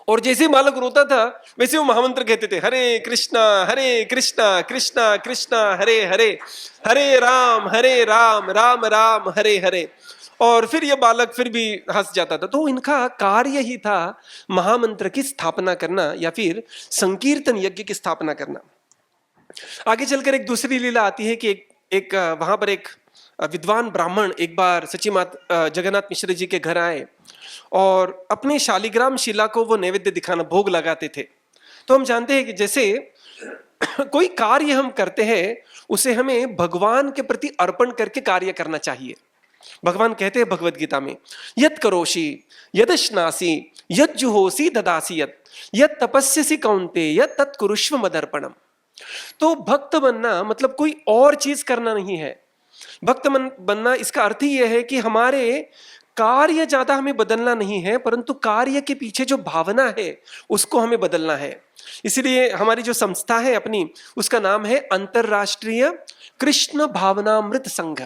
और जैसे ही बालक रोता था वैसे वो महामंत्र कहते थे, हरे कृष्णा कृष्णा कृष्णा हरे हरे, हरे राम राम राम हरे हरे। और फिर ये बालक फिर भी हंस जाता था। तो इनका कार्य ही था महामंत्र की स्थापना करना या फिर संकीर्तन यज्ञ की स्थापना करना। आगे चलकर एक दूसरी लीला आती है कि एक वहां पर एक विद्वान ब्राह्मण एक बार सची माता जगन्नाथ मिश्र जी के घर आए और अपनी शालिग्राम शिला को वो नैवेद्य दिखाना, भोग लगाते थे। तो हम जानते हैं कि जैसे कोई कार्य हम करते हैं उसे हमें भगवान के प्रति अर्पण करके कार्य करना चाहिए। भगवान कहते हैं भगवद गीता में, यत् करोषि यदश्नासि यज्जुहोसि ददासि यत् तपस्यसि कौन्तेय तत् कुरुष्व मदर्पणम। तो भक्त बनना मतलब कोई और चीज करना नहीं है। भक्त बनना इसका अर्थ ही यह है कि हमारे कार्य ज्यादा हमें बदलना नहीं है, परंतु कार्य के पीछे जो भावना है उसको हमें बदलना है। इसलिए हमारी जो संस्था है अपनी, उसका नाम है अंतरराष्ट्रीय कृष्ण भावनामृत संघ।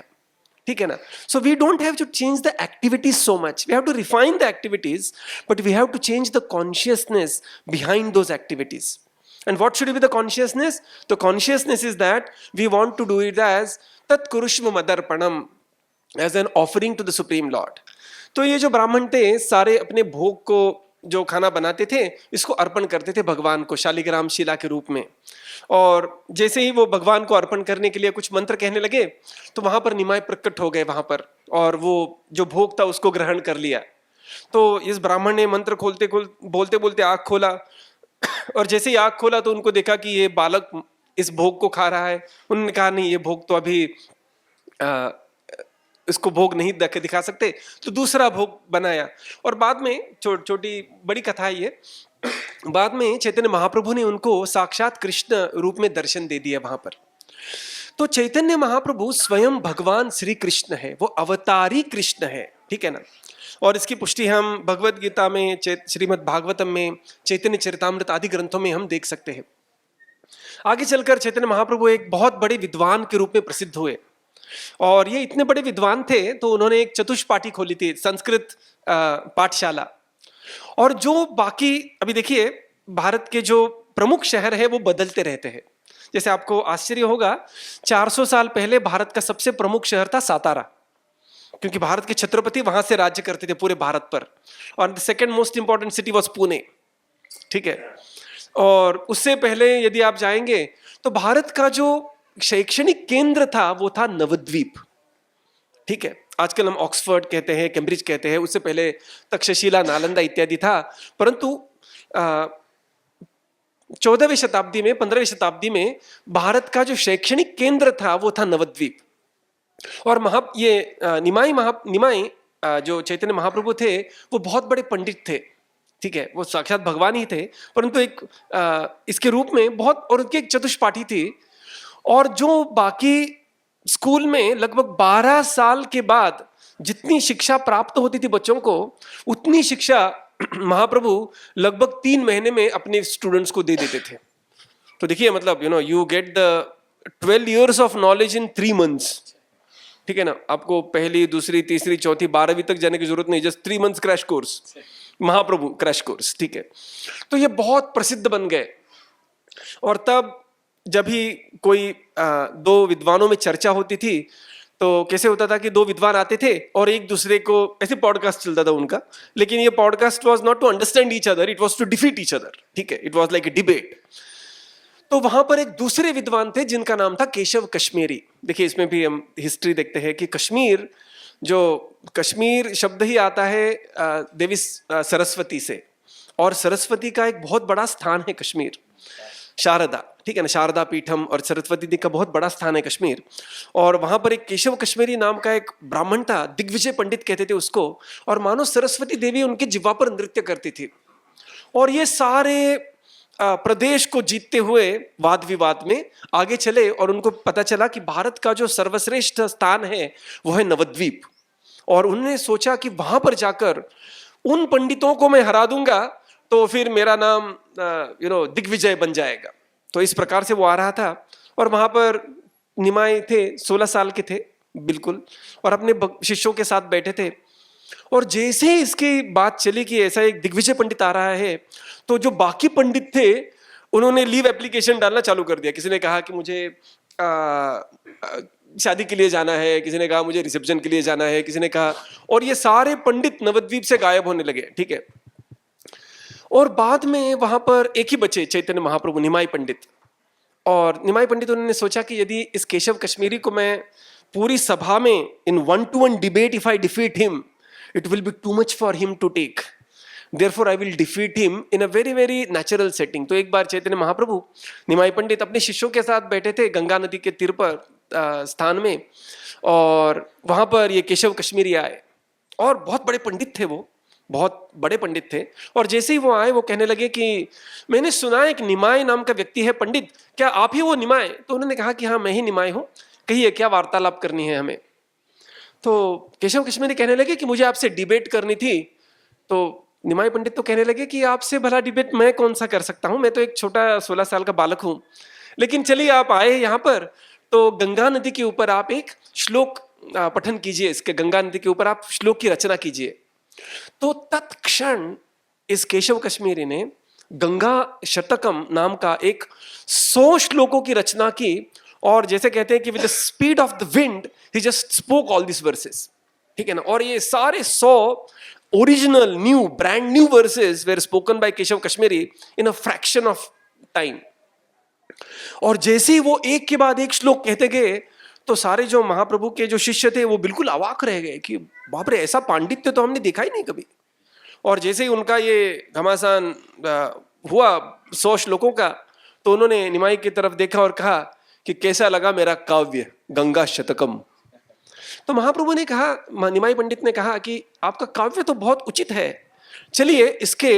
ठीक है ना। So we don't have to change the activities so much, we have to refine the activities, but we have to change the consciousness behind those activities. And what should be the consciousness? The consciousness is that we want to do it as tat kurushva madarpanam, as an offering to the Supreme Lord. तो ये जो ब्राह्मण थे सारे अपने भोग को जो खाना बनाते थे इसको अर्पण करते थे भगवान को शालिग्राम शिला के रूप में। और जैसे ही वो भगवान को अर्पण करने के लिए कुछ मंत्र कहने लगे तो वहां पर निमाय प्रकट हो गए वहां पर, और वो जो भोग था उसको ग्रहण कर लिया। तो इस ब्राह्मण ने मंत्र बोलते बोलते आँख खोला, और जैसे ही आँख खोला तो उनको देखा कि ये बालक इस भोग को खा रहा है। उन्होंने कहा नहीं, ये भोग तो अभी इसको भोग नहीं दिखा सकते, तो दूसरा भोग बनाया। और बाद में छोटी बड़ी कथा है ये, बाद में चैतन्य महाप्रभु ने उनको साक्षात कृष्ण रूप में दर्शन दे दिया वहां पर। तो चैतन्य महाप्रभु स्वयं भगवान श्री कृष्ण है, वो अवतारी कृष्ण है। ठीक है ना। और इसकी पुष्टि हम भगवद गीता में, श्रीमद् भागवतम में, चैतन्य चरितामृत आदि ग्रंथों में हम देख सकते हैं। आगे चलकर चैतन्य महाप्रभु एक बहुत बड़े विद्वान के रूप में प्रसिद्ध हुए, और ये इतने बड़े विद्वान थे तो उन्होंने एक चतुष्पाठी खोली थी, संस्कृत पाठशाला। और जो बाकी, अभी देखिए भारत के जो प्रमुख शहर है वो बदलते रहते हैं। जैसे आपको आश्चर्य होगा, 400 साल पहले भारत का सबसे प्रमुख शहर था सातारा, क्योंकि भारत के छत्रपति वहां से राज्य करते थे पूरे भारत पर। और the second most important city was Pune, ठीक है। और उससे पहले यदि आप जाएंगे तो भारत का जो शैक्षणिक केंद्र था वो था नवद्वीप, ठीक है। आजकल हम ऑक्सफोर्ड कहते हैं, कैम्ब्रिज कहते हैं, उससे पहले तक्षशिला, नालंदा इत्यादि था। परंतु 14वीं शताब्दी में, 15वीं शताब्दी में भारत का जो शैक्षणिक केंद्र था वो था नवद्वीप। और निमाई जो चैतन्य महाप्रभु थे वो बहुत बड़े पंडित थे, ठीक है। वो साक्षात भगवान ही थे, परंतु एक इसके रूप में बहुत, और उनकी एक चतुष्पाठी थी। और जो बाकी स्कूल में लगभग 12 साल के बाद जितनी शिक्षा प्राप्त होती थी बच्चों को, उतनी शिक्षा महाप्रभु लगभग 3 महीने में अपने स्टूडेंट्स को दे देते थे। तो देखिए, मतलब you get the 12 years of knowledge in 3 months, ठीक है ना। आपको पहली, दूसरी, तीसरी, चौथी, 12वीं तक जाने की जरूरत नहीं, जस्ट 3 months क्रैश कोर्स, महाप्रभु क्रैश कोर्स, ठीक है। तो ये बहुत प्रसिद्ध बन गए। और तब जब भी कोई 2 विद्वानों में चर्चा होती थी तो कैसे होता था कि 2 विद्वान आते थे और एक दूसरे को, ऐसे पॉडकास्ट चलता था उनका, लेकिन ये podcast was not to understand each other, it was to defeat each other, ठीक है। It was like a debate. तो वहां पर एक दूसरे विद्वान थे जिनका नाम था केशव कश्मीरी। देखिए, इसमें भी हम हिस्ट्री देखते हैं कि कश्मीर, जो कश्मीर शब्द ही आता है देवी सरस्वती से, और सरस्वती का एक बहुत बड़ा स्थान है कश्मीर, शारदा, ठीक है ना, शारदा पीठम और सरस्वती दी का बहुत बड़ा स्थान है कश्मीर। और वहां पर एक केशव कश्मीरी नाम का एक ब्राह्मण था, दिग्विजय पंडित कहते थे उसको, और मानो सरस्वती देवी उनके जिह्वा पर नृत्य करती थी। और ये सारे प्रदेश को जीतते हुए वाद विवाद में आगे चले, और उनको पता चला कि भारत का जो सर्वश्रेष्ठ स्थान है वो है नवद्वीप। और उन्होंने सोचा कि वहां पर जाकर उन पंडितों को मैं हरा दूंगा तो फिर मेरा नाम दिग्विजय बन जाएगा। तो इस प्रकार से वो आ रहा था, और वहां पर निमाई थे, 16 साल के थे बिल्कुल, और अपने शिष्यों के साथ बैठे थे। और जैसे ही इसकी बात चली कि ऐसा एक दिग्विजय पंडित आ रहा है, तो जो बाकी पंडित थे उन्होंने लीव एप्लीकेशन डालना चालू कर दिया। किसी ने कहा कि मुझे शादी के लिए जाना है, किसी ने कहा मुझे रिसेप्शन के लिए जाना है, किसी ने कहा, और ये सारे पंडित नवद्वीप से गायब होने लगे, ठीक है। और बाद में वहां पर एक ही बचे, चैतन्य महाप्रभु, निमाई पंडित। और निमाई पंडित उन्होंने सोचा कि यदि इस केशव कश्मीरी को मैं पूरी सभा में in 1-to-1 debate, if I defeat him, it will be too much for him to take, therefore I will defeat him in a very very natural setting. तो एक बार चैतन्य महाप्रभु, निमाई पंडित अपने शिष्यों के साथ बैठे थे गंगा नदी के तीर पर स्थान में, और वहां पर ये केशव कश्मीरी आए, और बहुत बड़े पंडित थे, वो बहुत बड़े पंडित थे। और जैसे ही वो आए, वो कहने लगे कि मैंने सुना है एक निमाय नाम का व्यक्ति है पंडित, क्या आप ही वो निमाय? तो उन्होंने कहा कि हाँ, मैं ही निमाय हूं, कहिए क्या वार्तालाप करनी है हमें। तो केशव कश्मीरी कहने लगे कि मुझे आपसे डिबेट करनी थी। तो निमाय पंडित तो कहने लगे कि आपसे भला डिबेट मैं कौन सा कर सकता हूं, मैं तो एक छोटा 16 साल का बालक हूं। लेकिन चलिए, आप आए यहाँ पर, तो गंगा नदी के ऊपर आप एक श्लोक पठन कीजिए, इसके गंगा नदी के ऊपर आप श्लोक की रचना कीजिए। तो तत्क्षण इस केशव कश्मीरी ने गंगा शतकम नाम का एक 100 श्लोकों की रचना की, और जैसे कहते हैं कि with the speed of the wind he just spoke all this verses, ठीक है ना। और ये सारे 100 original new brand new verses were spoken by Keshav Kashmiri in a fraction of time. और जैसे ही वो एक के बाद एक श्लोक कहते गए, तो सारे जो महाप्रभु के जो शिष्य थे वो बिल्कुल अवाक रह गए कि बाप रे, ऐसा पांडित्य तो हमने देखा ही नहीं कभी। और जैसे ही उनका ये घमासान हुआ 100 श्लोकों का, तो उन्होंने निमाई की तरफ देखा और कहा कि कैसा लगा मेरा काव्य गंगा शतकम। तो महाप्रभु ने कहा, निमाई पंडित ने कहा कि आपका काव्य तो बहुत उचित है, चलिए इसके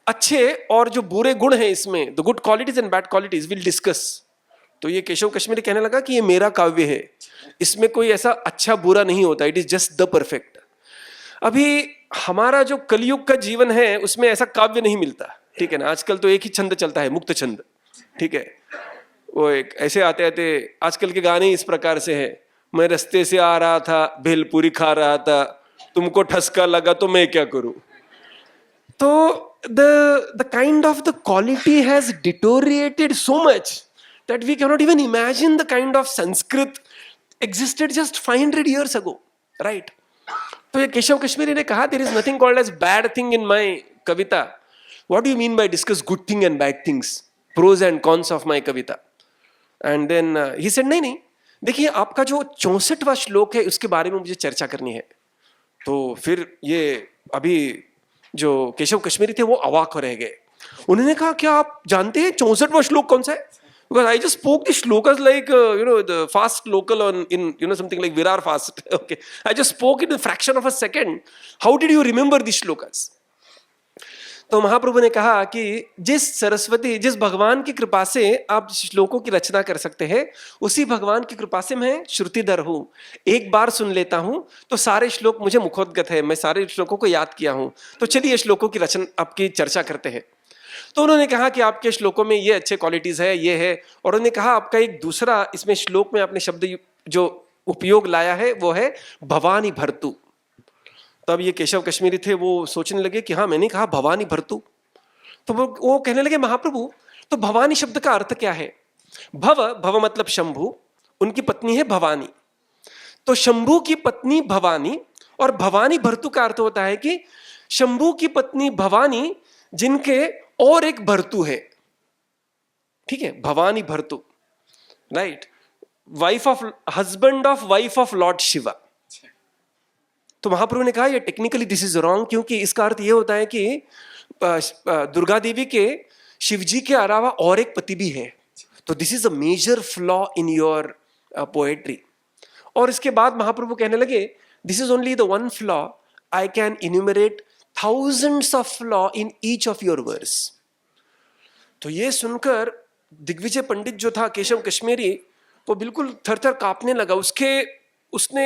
अच्छे और जो बुरे गुण हैं इसमें, the good qualities and bad qualities will discuss. तो ये केशव कश्मीरी कहने लगा कि ये मेरा काव्य है, इसमें कोई ऐसा अच्छा बुरा नहीं होता, it is just the perfect. अभी हमारा जो कलयुग का जीवन है उसमें ऐसा काव्य नहीं मिलता, ठीक है ना। आजकल तो एक ही छंद चलता है, मुक्त छंद, ठीक है। वो एक ऐसे आते आते आजकल के गाने इस प्रकार से है, मैं रास्ते से आ रहा था, भेलपूरी खा रहा था, तुमको ठसका लगा तो मैं क्या करूं। तो the kind of the quality has deteriorated so much that we cannot even imagine the kind of Sanskrit existed just 500 years ago, right? तो ये केशव कश्मीरी ने कहा, there is nothing called as bad thing in my Kavita. What do you mean by discuss good thing and bad things, pros and cons of my Kavita? And then he said, नहीं, देखिए आपका जो 64वां श्लोक है उसके बारे में मुझे चर्चा करनी है. तो फिर ये अभी जो केशव कश्मीरी थे वो अवाक हो रह गए. उन्होंने कहा, क्या आप जानते हैं 64वां श्लोक कौन सा है? Because I just spoke the shlokas like the fast local on in something like Virar fast. Okay, I just spoke in a fraction of a second. How did you remember these shlokas? तो महाप्रभु ने कहा कि जिस भगवान की कृपा से आप श्लोकों की रचना कर सकते हैं, उसी भगवान की कृपा से मैं श्रुतिधर हूं. एक बार सुन लेता हूं तो सारे श्लोक मुझे मुखोद्गत है, मैं सारे श्लोकों को याद किया हूं. तो चलिए श्लोकों की रचना आपकी चर्चा करते हैं. तो उन्होंने कहा कि आपके श्लोकों में ये अच्छे क्वालिटीज है, ये है. और उन्होंने कहा आपका एक दूसरा इसमें श्लोक में आपने शब्द जो उपयोग लाया है वो है भवानी भर्तु. तब ये केशव कश्मीरी थे, वो सोचने लगे कि हाँ मैंने कहा भवानी भर्तु. तो वो कहने लगे, महाप्रभु तो भवानी शब्द का अर्थ क्या है? भव मतलब शंभु, उनकी पत्नी है भवानी. तो शंभु की पत्नी भवानी और भवानी भर्तु का अर्थ होता है कि शंभु की पत्नी भवानी जिनके और एक भर्तु है. ठीक है, भवानी भर्तु, right? Wife of husband of wife of lord Shiva. तो महाप्रभु ने कहा ये टेक्निकली दिस इज रॉन्ग, क्योंकि इसका अर्थ ये होता है कि दुर्गा देवी के शिवजी के अलावा और एक पति भी है. तो this is a major flaw in your poetry. और इसके बाद महाप्रभु कहने लगे, this is only the one flaw, I can enumerate thousands of flaw in each of your verse. तो ये सुनकर दिग्विजय पंडित जो था केशव कश्मीरी, वो बिल्कुल थर-थर कांपने लगा. उसने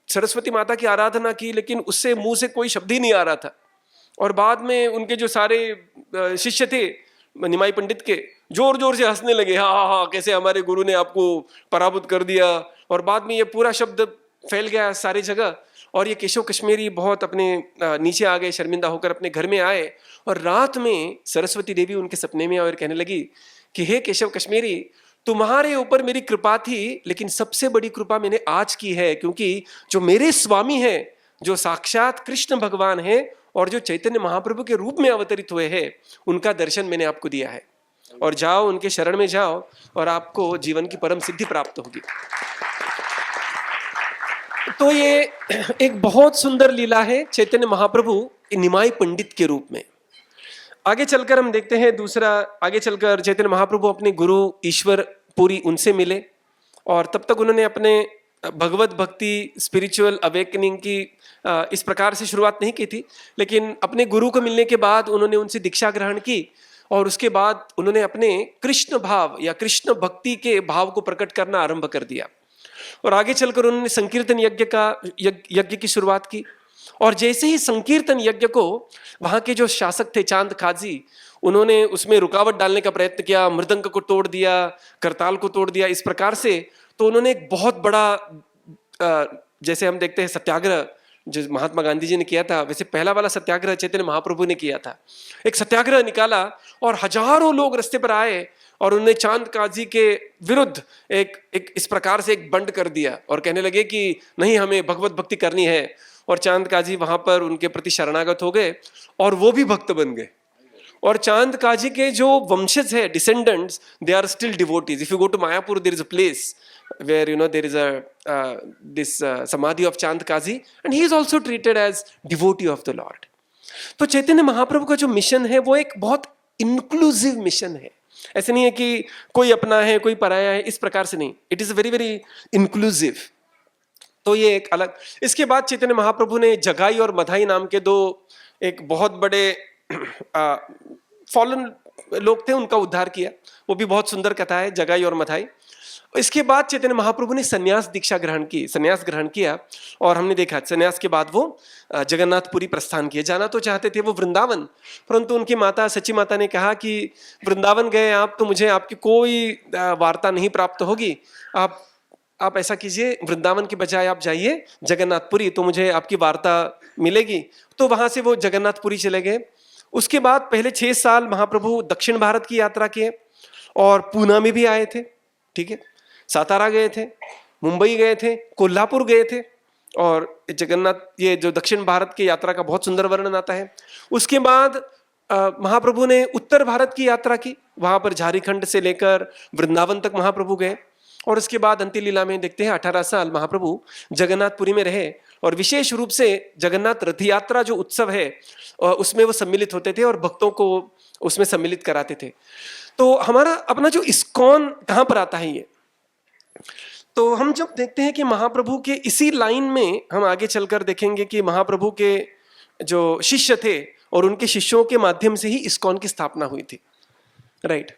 सरस्वती माता की आराधना की, लेकिन उससे मुंह से कोई शब्द ही नहीं आ रहा था. और बाद में उनके जो सारे शिष्य थे निमाई पंडित के, जोर जोर से हंसने लगे, हाँ कैसे हमारे गुरु ने आपको पराभूत कर दिया. और बाद में ये पूरा शब्द फैल गया सारी जगह. और ये केशव कश्मीरी बहुत अपने नीचे आ गए, शर्मिंदा होकर अपने घर में आए. और रात में सरस्वती देवी उनके सपने में और कहने लगी कि हे केशव कश्मीरी, तुम्हारे ऊपर मेरी कृपा थी, लेकिन सबसे बड़ी कृपा मैंने आज की है, क्योंकि जो मेरे स्वामी हैं, जो साक्षात कृष्ण भगवान हैं और जो चैतन्य महाप्रभु के रूप में अवतरित हुए हैं, उनका दर्शन मैंने आपको दिया है. और जाओ, उनके शरण में जाओ और आपको जीवन की परम सिद्धि प्राप्त होगी. तो ये एक बहुत सुंदर लीला है चैतन्य महाप्रभु निमाई पंडित के रूप में. आगे चलकर हम देखते हैं आगे चलकर चैतन्य महाप्रभु अपने गुरु ईश्वर पुरी उनसे मिले. और तब तक उन्होंने अपने भगवत भक्ति स्पिरिचुअल अवेकनिंग की इस प्रकार से शुरुआत नहीं की थी, लेकिन अपने गुरु को मिलने के बाद उन्होंने उनसे दीक्षा ग्रहण की. और उसके बाद उन्होंने अपने कृष्ण भाव या कृष्ण भक्ति के भाव को प्रकट करना आरंभ कर दिया. और आगे चलकर उन्होंने संकीर्तन यज्ञ की शुरुआत की. और जैसे ही संकीर्तन यज्ञ को वहां के जो शासक थे चांद काजी, उन्होंने उसमें रुकावट डालने का प्रयत्न किया, मृदंग को तोड़ दिया, करताल को तोड़ दिया, इस प्रकार से. तो उन्होंने एक बहुत बड़ा जैसे हम देखते हैं सत्याग्रह जो महात्मा गांधी जी ने किया था, वैसे पहला वाला सत्याग्रह चैतन्य महाप्रभु ने किया था. एक सत्याग्रह निकाला और हजारों लोग रास्ते पर आए और उन्होंने चांद काजी के विरुद्ध एक इस प्रकार से एक बंड कर दिया और कहने लगे कि नहीं, हमें भगवत भक्ति करनी है. और चांद काजी वहां पर उनके प्रति शरणागत हो गए और वो भी भक्त बन गए. और चांद काजी के जो वंशज है, descendants, they are still devotees. If you go to Mayapur, there is a place where there is this samadhi of Chand Kazi, and he is also treated as devotee of the Lord. तो चैतन्य महाप्रभु का जो mission है वो एक बहुत inclusive mission है. ऐसे नहीं है कि कोई अपना है कोई पराया है, इस प्रकार से नहीं. It is very very inclusive. तो ये एक अलग. इसके बाद चैतन्य महाप्रभु ने जगाई और मधाई नाम के दो एक बहुत बड़े फॉलन लोग थे, उनका उद्धार किया. वो भी बहुत सुंदर कथा है, जगाई और मधाई. इसके बाद चैतन्य महाप्रभु ने संन्यास दीक्षा ग्रहण की, संन्यास ग्रहण किया. और हमने देखा संन्यास के बाद वो जगन्नाथपुरी प्रस्थान किए. जाना तो चाहते थे वो वृंदावन, परंतु उनकी माता सची माता ने कहा कि वृंदावन गए आप तो मुझे आपकी कोई वार्ता नहीं प्राप्त होगी. आप ऐसा कीजिए, वृंदावन के बजाय आप जाइए जगन्नाथपुरी, तो मुझे आपकी वार्ता मिलेगी. तो वहां से वो जगन्नाथपुरी चले गए. उसके बाद पहले 6 साल महाप्रभु दक्षिण भारत की यात्रा किए और पूना में भी आए थे. ठीक है, सातारा गए थे, मुंबई गए थे, कोल्हापुर गए थे, और जगन्नाथ, ये जो दक्षिण भारत की यात्रा का बहुत सुंदर वर्णन आता है। उसके बाद महाप्रभु ने उत्तर भारत की यात्रा की, वहां पर झारखंड से लेकर वृंदावन तक महाप्रभु गए, और उसके बाद अंतिम लीला में देखते हैं 18 साल महाप्रभु जगन्नाथपुरी में रहे, और विशेष रूप से जगन्नाथ रथ यात्रा जो उत्सव है उसमें वो सम्मिलित होते थे और भक्तों को उसमें सम्मिलित कराते थे। तो हमारा अपना जो इस्कॉन कहाँ पर आता है ये, तो हम जब देखते हैं कि महाप्रभु के इसी लाइन में हम आगे चलकर देखेंगे कि महाप्रभु के जो शिष्य थे और उनके शिष्यों के माध्यम से ही इस्कॉन की स्थापना हुई थी। राइट।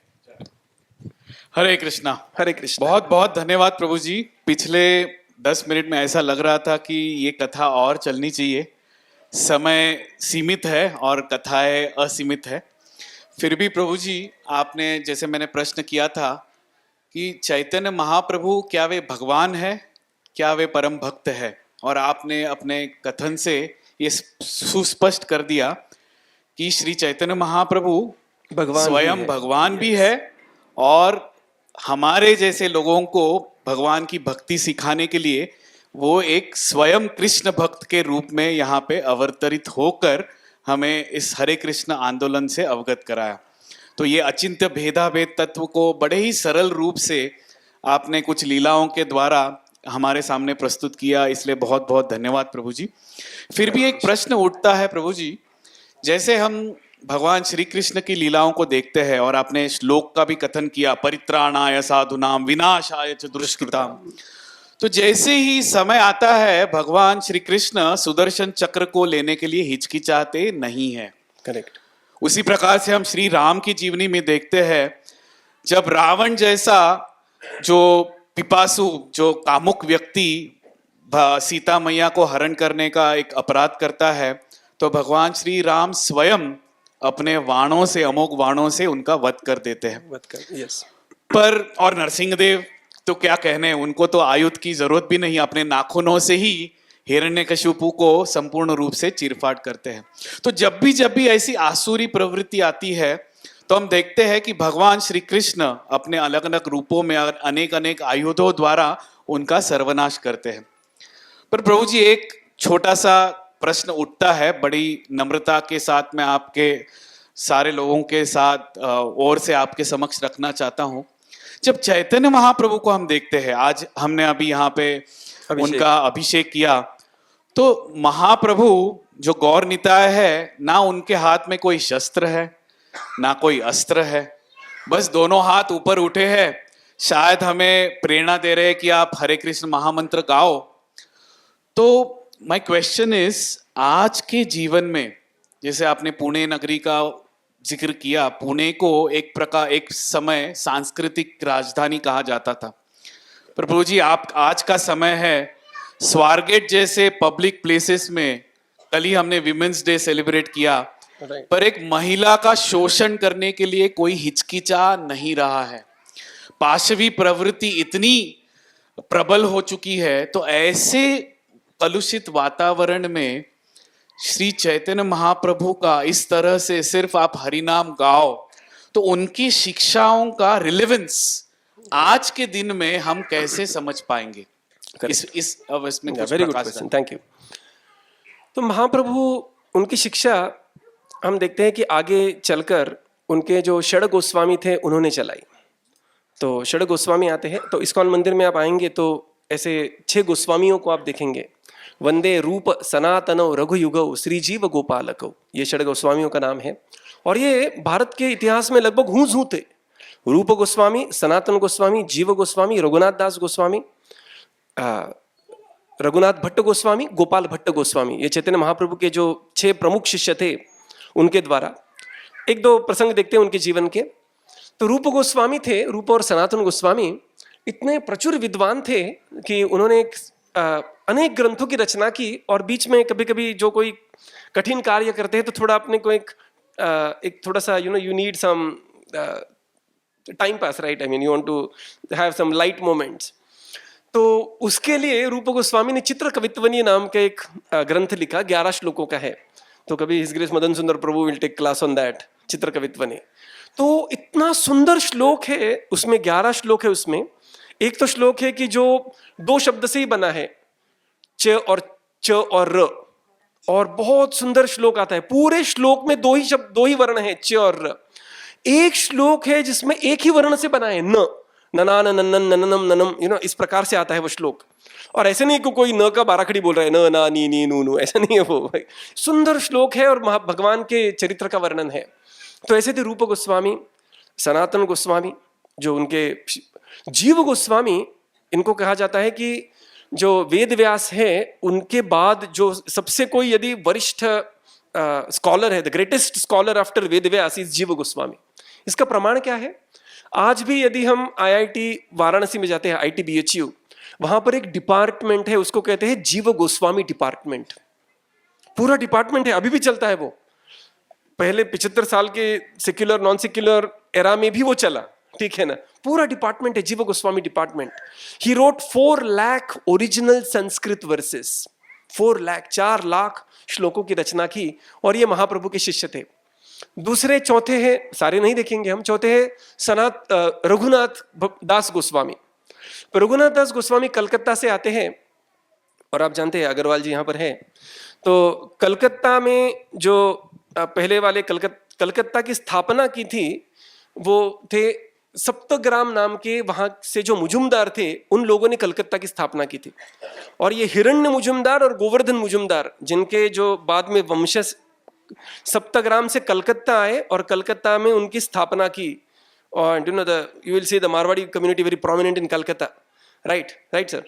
हरे कृष्णा। हरे कृष्णा। बहुत बहुत धन्यवाद प्रभु जी। पिछले 10 मिनट में ऐसा लग रहा था कि ये कथा और चलनी चाहिए, समय सीमित है और कथाएं असीमित है। फिर भी प्रभु जी, आपने जैसे मैंने प्रश्न किया था कि चैतन्य महाप्रभु क्या वे भगवान है, क्या वे परम भक्त है, और आपने अपने कथन से ये सुस्पष्ट कर दिया कि श्री चैतन्य महाप्रभु भगवान स्वयं भगवान भी है और हमारे जैसे लोगों को भगवान की भक्ति सिखाने के लिए वो एक स्वयं कृष्ण भक्त के रूप में यहाँ पे अवतरित होकर हमें इस हरे कृष्ण आंदोलन से अवगत कराया। तो ये अचिंत्य भेदाभेद तत्व को बड़े ही सरल रूप से आपने कुछ लीलाओं के द्वारा हमारे सामने प्रस्तुत किया, इसलिए बहुत बहुत धन्यवाद प्रभु जी। फिर भी एक प्रश्न उठता है प्रभु जी, जैसे हम भगवान श्री कृष्ण की लीलाओं को देखते हैं और आपने श्लोक का भी कथन किया, परित्राणाय साधुनाम विनाशाय च दुष्कृताम, तो जैसे ही समय आता है भगवान श्री कृष्ण सुदर्शन चक्र को लेने के लिए हिचकिचाते नहीं है। करेक्ट। उसी प्रकार से हम श्री राम की जीवनी में देखते हैं, जब रावण जैसा जो पिपासु, जो कामुक व्यक्ति सीता मैया को हरण करने का एक अपराध करता है, तो भगवान श्री राम स्वयं अपने वाणों से, अमोघ वाणों से उनका वध कर देते हैं। यस। पर और नरसिंहदेव तो क्या कहने, उनको तो आयुध की जरूरत भी नहीं, अपने नाखूनों से ही हिरण्यकशिपु को संपूर्ण रूप से चीरफाड़ करते हैं। तो जब भी ऐसी आसुरी प्रवृत्ति आती है तो हम देखते हैं कि भगवान श्री कृष्ण अपने अलग अलग रूपों में अनेक अनेक आयुधों द्वारा उनका सर्वनाश करते हैं। पर प्रभु जी, एक छोटा सा प्रश्न उठता है, बड़ी नम्रता के साथ मैं आपके सारे लोगों के साथ और से आपके समक्ष रखना चाहता हूं। जब चैतन्य महाप्रभु को हम देखते हैं, आज हमने अभी यहाँ पे उनका अभिषेक किया, तो महाप्रभु जो गौर निताय है, ना उनके हाथ में कोई शस्त्र है ना कोई अस्त्र है, बस दोनों हाथ ऊपर उठे हैं, शायद हमें प्रेरणा दे रहे हैं कि आप हरे कृष्ण महामंत्र गाओ। तो माय क्वेश्चन इज, आज के जीवन में जैसे आपने पुणे नगरी का जिक्र किया, पुणे को एक प्रकार एक समय सांस्कृतिक राजधानी कहा जाता था, पर प्रभु जी आप आज का समय है स्वारगेट जैसे पब्लिक प्लेसेस में, कल ही हमने विमेंस डे सेलिब्रेट किया, पर एक महिला का शोषण करने के लिए कोई हिचकिचा नहीं रहा है। पाशवी प्रवृत्ति इतनी प्रबल हो चुकी है, तो ऐसे कलुषित वातावरण में श्री चैतन्य महाप्रभु का इस तरह से सिर्फ आप हरिनाम गाओ, तो उनकी शिक्षाओं का रिलेवेंस आज के दिन में हम कैसे समझ पाएंगे? इस अवस्था में very good question, thank you. तो महाप्रभु, उनकी शिक्षा हम देखते हैं कि आगे चलकर उनके जो षड गोस्वामी थे उन्होंने चलाई। तो षड गोस्वामी आते हैं, तो इस्कॉन मंदिर में आप आएंगे तो ऐसे 6 गोस्वामियों को आप देखेंगे। वंदे रूप सनातनो रघुयुगौ श्रीजीव गोपालकौ, ये षड गोस्वामियों का नाम है, और ये भारत के इतिहास में लगभग हूँ थे। रूप गोस्वामी, सनातन गोस्वामी, जीव गोस्वामी, रघुनाथ दास गोस्वामी, रघुनाथ भट्ट गोस्वामी, गोपाल भट्ट गोस्वामी, ये चैतन्य महाप्रभु के जो 6 प्रमुख शिष्य थे उनके द्वारा। एक दो प्रसंग देखते हैं उनके जीवन के। तो रूप गोस्वामी थे, रूप और सनातन गोस्वामी इतने प्रचुर विद्वान थे कि उन्होंने अनेक ग्रंथों की रचना की, और बीच में कभी कभी जो कोई कठिन कार्य करते हैं तो थोड़ा अपने को एक थोड़ा सा you need some time pass, right? I mean you want to have some light moments. तो उसके लिए रूप गोस्वामी ने चित्र कवित्वनी नाम का एक ग्रंथ लिखा, 11 श्लोकों का है। तो कभी his grace Madan Sundar Prabhu will take class on that, चित्र कवित्वनी। तो इतना सुंदर श्लोक है उसमें, 11 श्लोक है उसमें, एक तो श्लोक है कि जो दो शब्द से ही बना है, च और र, और बहुत सुंदर श्लोक आता है। पूरे श्लोक में दो ही शब्द, दो ही वर्ण है, च और र। एक श्लोक है जिसमें एक ही वर्ण से बना है, न, ननान नन्नन नननम ननम, इस प्रकार से आता है वो श्लोक। और ऐसे नहीं कि कोई न का बाराखड़ी बोल रहा है, न ना नी नी नू नू, ऐसा नहीं है वो। सुंदर श्लोक है और भगवान के चरित्र का वर्णन है। तो ऐसे थे रूप गोस्वामी, सनातन गोस्वामी, जो उनके जीव गोस्वामी, इनको कहा जाता है कि जो वेद व्यास है उनके बाद जो सबसे कोई यदि वरिष्ठ स्कॉलर है, the greatest scholar after Veda Vyasa is Jiva Goswami. इसका प्रमाण क्या है? आज भी यदि हम IIT वाराणसी में जाते हैं, ITBHU, वहां पर एक डिपार्टमेंट है, उसको कहते हैं जीव गोस्वामी डिपार्टमेंट। पूरा डिपार्टमेंट है, अभी भी चलता है वो। पहले 75 साल के सेक्युलर नॉन सेक्युलर एरा में भी वो चला, ठीक है ना। पूरा डिपार्टमेंट है जीव Goswami department. He wrote 4 lakh original Sanskrit versus, 4 lakh, 4 lakh श्लोकों की रचना की, और ये महाप्रभु के शिष्य थे। दूसरे, चौथे हैं, सारे नहीं देखेंगे हम, चौथे हैं रघुनाथ दास गोस्वामी। रघुनाथ दास गोस्वामी कलकत्ता से आते हैं, और आप जानते हैं अग्रवाल जी यहाँ पर है। तो कलकत्ता में जो पहले वाले कलकत्ता की स्थापना की थी, वो थे सप्तग्राम नाम के, वहां से जो मुजुमदार थे, उन लोगों ने कलकत्ता की स्थापना की थी। और ये हिरण्य मुजुमदार और गोवर्धन मुजुमदार, जिनके जो बाद में वंशज सप्तग्राम से कलकत्ता आए और कलकत्ता में उनकी स्थापना की। और you will see the Marwadi community very prominent in Calcutta, right sir,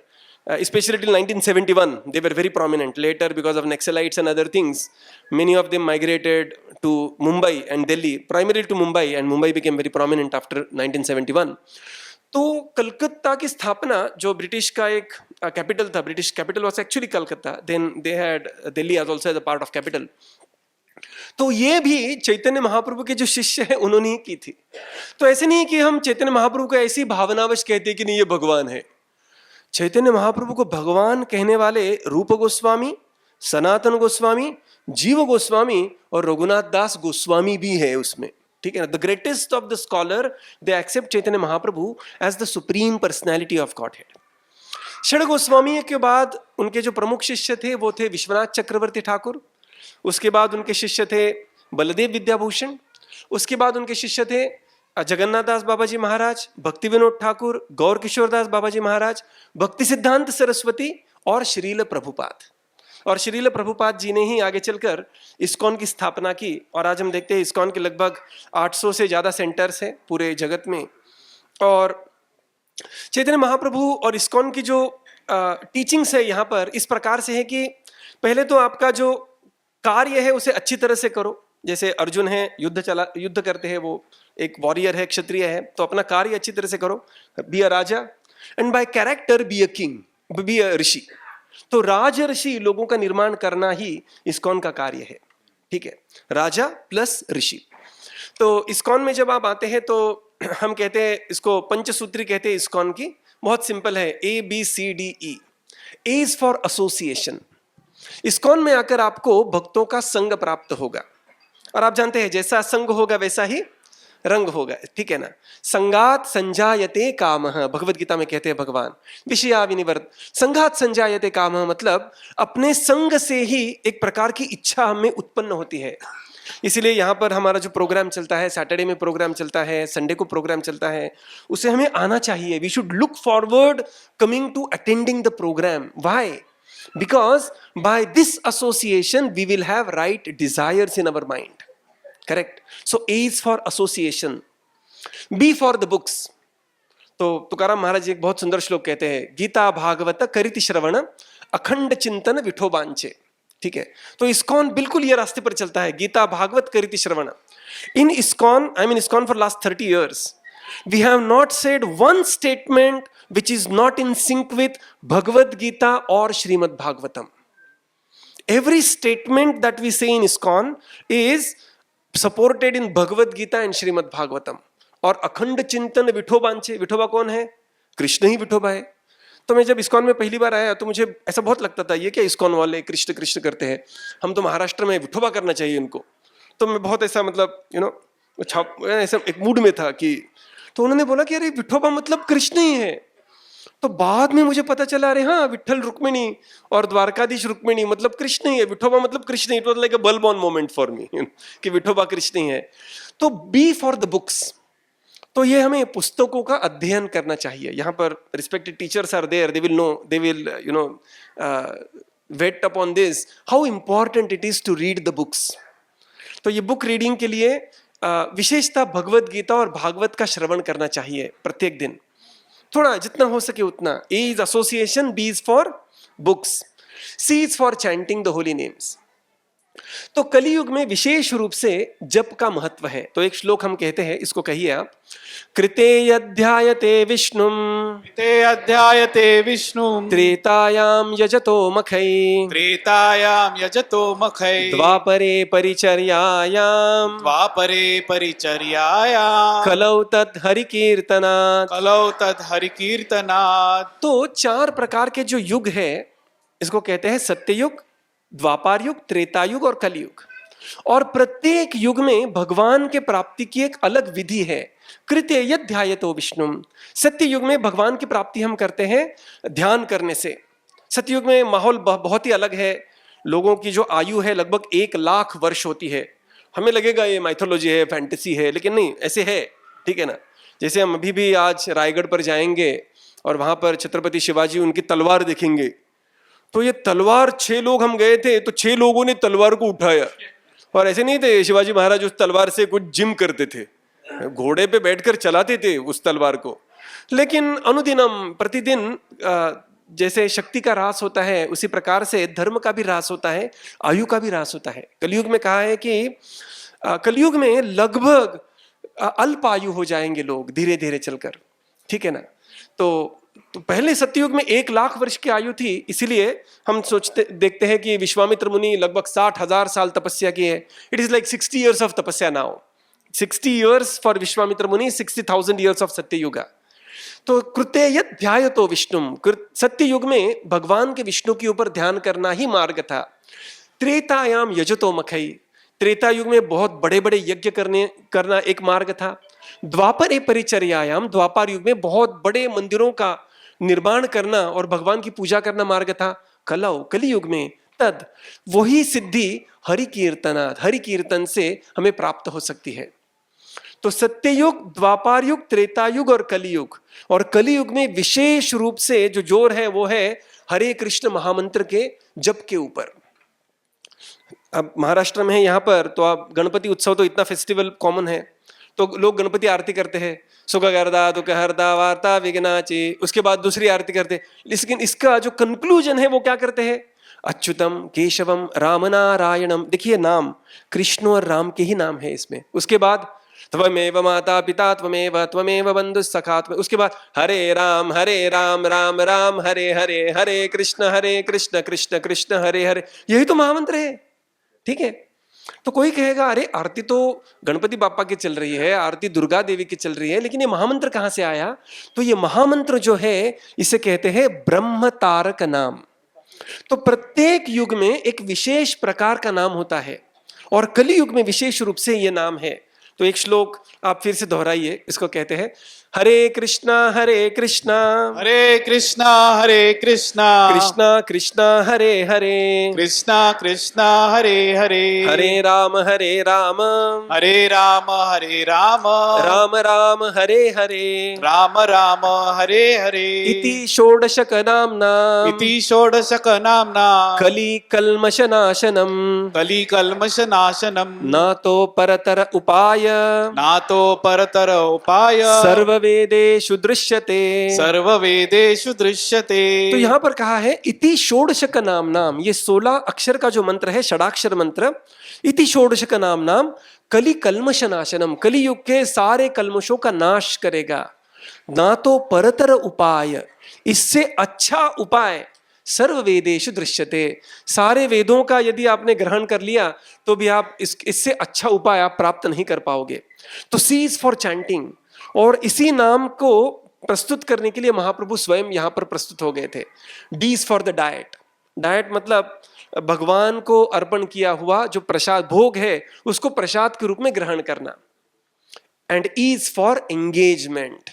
especially till 1971 they were very prominent. Later, because of Naxalites and other things, many of them migrated to Mumbai and Delhi, primarily to Mumbai, and Mumbai became very prominent after 1971. तो कलकत्ता की स्थापना, जो British का एक capital था, British capital was actually Calcutta, then they had Delhi as also as a part of capital. तो ये भी चैतन्य महाप्रभु के जो शिष्य हैं उन्होंने ही की थी। तो ऐसे नहीं कि हम चैतन्य महाप्रभु को ऐसी भावनावश कहते हैं कि नहीं ये भगवान है। चैतन्य महाप्रभु को भगवान कहने वाले रूप गोस्वामी, सनातन गोस्वामी, जीव गोस्वामी और रघुनाथ दास गोस्वामी भी है उसमें, ठीक है ना। The greatest of the scholar, they accept Chaitanya Mahaprabhu as the supreme personality of godhead. षड गोस्वामी के बाद उनके जो प्रमुख शिष्य थे वो थे विश्वनाथ चक्रवर्ती ठाकुर। उसके बाद उनके शिष्य थे बलदेव विद्याभूषण। उसके बाद उनके शिष्य थे जगन्नाथ दास बाबा जी महाराज, भक्ति विनोद ठाकुर, गौर किशोर दास बाबा जी महाराज, भक्ति सिद्धांत सरस्वती और श्रील प्रभुपाद। और श्रील प्रभुपाद जी ने ही आगे चलकर इस्कॉन की स्थापना की। और आज हम देखते हैं इस्कॉन के लगभग 800 से ज्यादा सेंटर्स हैं पूरे जगत में। और चैतन्य महाप्रभु और इस्कॉन की जो टीचिंग्स है यहाँ पर इस प्रकार से है कि पहले तो आपका जो कार्य है उसे अच्छी तरह से करो। जैसे अर्जुन है, युद्ध करते हैं, वो एक वॉरियर है, क्षत्रिय है, तो अपना कार्य अच्छी तरह से करो, be a raja, and by character be a king, be a rishi. तो राज ऋषि लोगों का निर्माण करना ही इस्कॉन का कार्य है, ठीक है, राजा प्लस ऋषि। तो इस्कॉन में जब आप आते हैं तो हम कहते हैं इसको पंचसूत्री कहते हैं इस्कॉन की। बहुत सिंपल है, ABCDE। A is for association. ISKCON में आकर आपको भक्तों का संग प्राप्त होगा, और आप जानते हैं जैसा संग होगा वैसा ही रंग होगा, ठीक है ना। संगात संजायते कामः, भगवत गीता में कहते हैं भगवान, विषया विनिवर्त। संगात संजायते कामः मतलब अपने संग से ही एक प्रकार की इच्छा हमें उत्पन्न होती है। इसीलिए यहाँ पर हमारा जो प्रोग्राम चलता है, सैटरडे में प्रोग्राम चलता है, संडे को प्रोग्राम चलता है, उसे हमें आना चाहिए। We should look forward coming to attending the program. Why? Because by this association we will have right desires in our mind. Correct? So A is for association, B for the books. तो तुकाराम महाराज एक बहुत सुंदर श्लोक कहते हैं, गीता भागवत करिति श्रवण अखंड चिंतन विठोबांचे, ठीक है। तो इस्कॉन बिल्कुल ये रास्ते पर चलता है, गीता भागवत करिति श्रवण। In ISKCON, I mean ISKCON for last 30 years, we have not said one statement which is not in sync with Bhagavad Gita or Srimad Bhagavatam. Every statement that we say in ISKCON is supported in Bhagavad Gita and Srimad Bhagavatam. और अखंड चिंतन विठोबांचे, विठोबा कौन है? कृष्ण ही विठोबा है। तो मैं जब ISKCON में पहली बार आया तो मुझे ऐसा बहुत लगता था, ये क्या इस्कॉन वाले कृष्ण कृष्ण करते हैं, हम तो महाराष्ट्र में विठोबा करना चाहिए इनको। तो मैं बहुत ऐसा मतलब ऐसा एक मूड में था कि, तो उन्होंने बोला कि अरे विठोबा मतलब कृष्ण ही है। तो बाद में मुझे पता चला, अरे हाँ, विठ्ठल रुक्मिणी और द्वारकाधीश रुक्मिणी मतलब कृष्ण ही है, विठोबा मतलब कृष्ण ही। It was like a bulb on moment for me कि विठोबा कृष्ण ही है। तो बी फॉर द बुक्स। तो ये हमें पुस्तकों का अध्ययन करना चाहिए। यहाँ पर respected teachers are there, they will know, they will wait upon this, how important it is to read the books. तो ये बुक रीडिंग के लिए विशेषता भगवत गीता और भागवत का श्रवण करना चाहिए प्रत्येक दिन, थोड़ा जितना हो सके उतना। A is association, B is for books, C is for chanting the holy names. तो कलियुग में विशेष रूप से जप का महत्व है। तो एक श्लोक हम कहते हैं, इसको कहिए आप। कृते यध्यायते विष्णुम, ते अध्यायते विष्णु त्रेतायाम यजतो मखै, त्रेतायाम यजतो मखै, द्वापरे परिचर्यायाम, द्वापरे परिचर्यायाम, कलौ तत् हरिकीर्तनात्। कलौ तत् हरिकीर्तनात्। तो 4 प्रकार के जो युग है, इसको कहते हैं सत्ययुग, द्वापर युग, त्रेता युग और कलयुग। और प्रत्येक युग में भगवान के प्राप्ति की एक अलग विधि है। कृते यध्यायतो विष्णुम, सत्य युग में भगवान की प्राप्ति हम करते हैं ध्यान करने से। सत्ययुग में माहौल बहुत ही अलग है। लोगों की जो आयु है लगभग 1,00,000 वर्ष होती है। हमें लगेगा ये माइथोलॉजी है, फैंटेसी है, लेकिन नहीं, ऐसे है, ठीक है ना। जैसे हम अभी भी आज रायगढ़ पर जाएंगे और वहां पर छत्रपति शिवाजी, उनकी तलवार देखेंगे, तो ये तलवार 6 लोग हम गए थे तो 6 लोगों ने तलवार को उठाया। और ऐसे नहीं थे शिवाजी महाराज उस तलवार से कुछ जिम करते थे, घोड़े पे बैठकर चलाते थे उस तलवार को। लेकिन अनुदिनम, प्रतिदिन जैसे शक्ति का ह्रास होता है, उसी प्रकार से धर्म का भी ह्रास होता है, आयु का भी ह्रास होता है। कलयुग में कहा है कि कलयुग में लगभग अल्प आयु हो जाएंगे लोग धीरे धीरे चलकर, ठीक है ना। तो पहले सत्ययुग में 1,00,000 वर्ष की आयु थी, इसीलिए हम सोचते देखते हैं कि विश्वामित्र मुनि लगभग 60,000 साल तपस्या की है। It is like 60 years of तपस्या नाउ। 60 years फॉर विश्वामित्र मुनि, 60,000 years ऑफ सत्ययुगा। तो कृते यध्यायतो विष्णुम, सत्य युग में भगवान के विष्णु के ऊपर ध्यान करना ही मार्ग था। त्रेतायाम यजतो मखई, त्रेता युग में बहुत बड़े बड़े यज्ञ करना एक मार्ग था। द्वापर परिचर्यायाम, द्वापर युग में बहुत बड़े मंदिरों का निर्माण करना और भगवान की पूजा करना मार्ग था। कलौ, कली युग में तद, वही सिद्धि हरि कीर्तनात्, हरि कीर्तन से हमें प्राप्त हो सकती है। तो सत्ययुग, द्वापर युग, त्रेता युग और कलियुग। और कलियुग में विशेष रूप से जो जोर है वो है हरे कृष्ण महामंत्र के जप के ऊपर। अब महाराष्ट्र में है यहाँ पर, तो आप गणपति उत्सव, तो इतना फेस्टिवल कॉमन है, तो लोग गणपति आरती करते हैं, सुख गर्दा दुख हरदा वार्ता विघ्नाची, उसके बाद दूसरी आरती करते हैं। लेकिन इसका जो कंक्लूजन है वो क्या करते हैं? अच्युतम केशवम रामनारायणम। देखिए नाम कृष्ण और राम के ही नाम है इसमें। उसके बाद त्वमेव माता पिता त्वमेव बंधु सखा, उसके बाद हरे राम राम राम हरे हरे, हरे कृष्ण कृष्ण कृष्ण हरे हरे। यही तो महामंत्र है, ठीक है। तो कोई कहेगा अरे आरती तो गणपति बापा की चल रही है, आरती दुर्गा देवी की चल रही है, लेकिन ये महामंत्र कहां से आया? तो ये महामंत्र जो है इसे कहते हैं ब्रह्म तारक नाम। तो प्रत्येक युग में एक विशेष प्रकार का नाम होता है और कली युग में विशेष रूप से ये नाम है। तो एक श्लोक आप फिर से दोहराइए, इसको कहते हैं हरे कृष्णा कृष्णा कृष्णा कृष्णा हरे हरे, कृष्णा कृष्णा हरे हरे, हरे राम राम राम राम हरे हरे, राम राम हरे हरे। इति षोडशक नामना, इति षोडशक नामना, कली कल्मष नाशनम, कली कल्मष नाशनम, नातो परतर उपाय, नातो परतर उपाय, सर्ववेदेषु दृश्यते, सर्ववेदेषु दृश्यते। तो यहां पर कहा है इति षोडशक नाम नाम, ये 16 अक्षर का जो मंत्र है, षडाक्षर मंत्र। इति षोडशक नाम नाम कली कल्मष नाशनम, कली युग के सारे कल्मषों का नाश करेगा। ना तो परतर उपाय, इससे अच्छा उपाय सर्व वेदेषु दृश्यते, सारे वेदों का यदि आपने ग्रहण कर लिया तो भी आप इससे अच्छा उपाय आप प्राप्त नहीं कर पाओगे। तो सी इज फॉर चैंटिंग, और इसी नाम को प्रस्तुत करने के लिए महाप्रभु स्वयं यहां पर प्रस्तुत हो गए थे। D is for the diet, diet मतलब भगवान को अर्पण किया हुआ जो प्रसाद भोग है उसको प्रसाद के रूप में ग्रहण करना। And E is for engagement,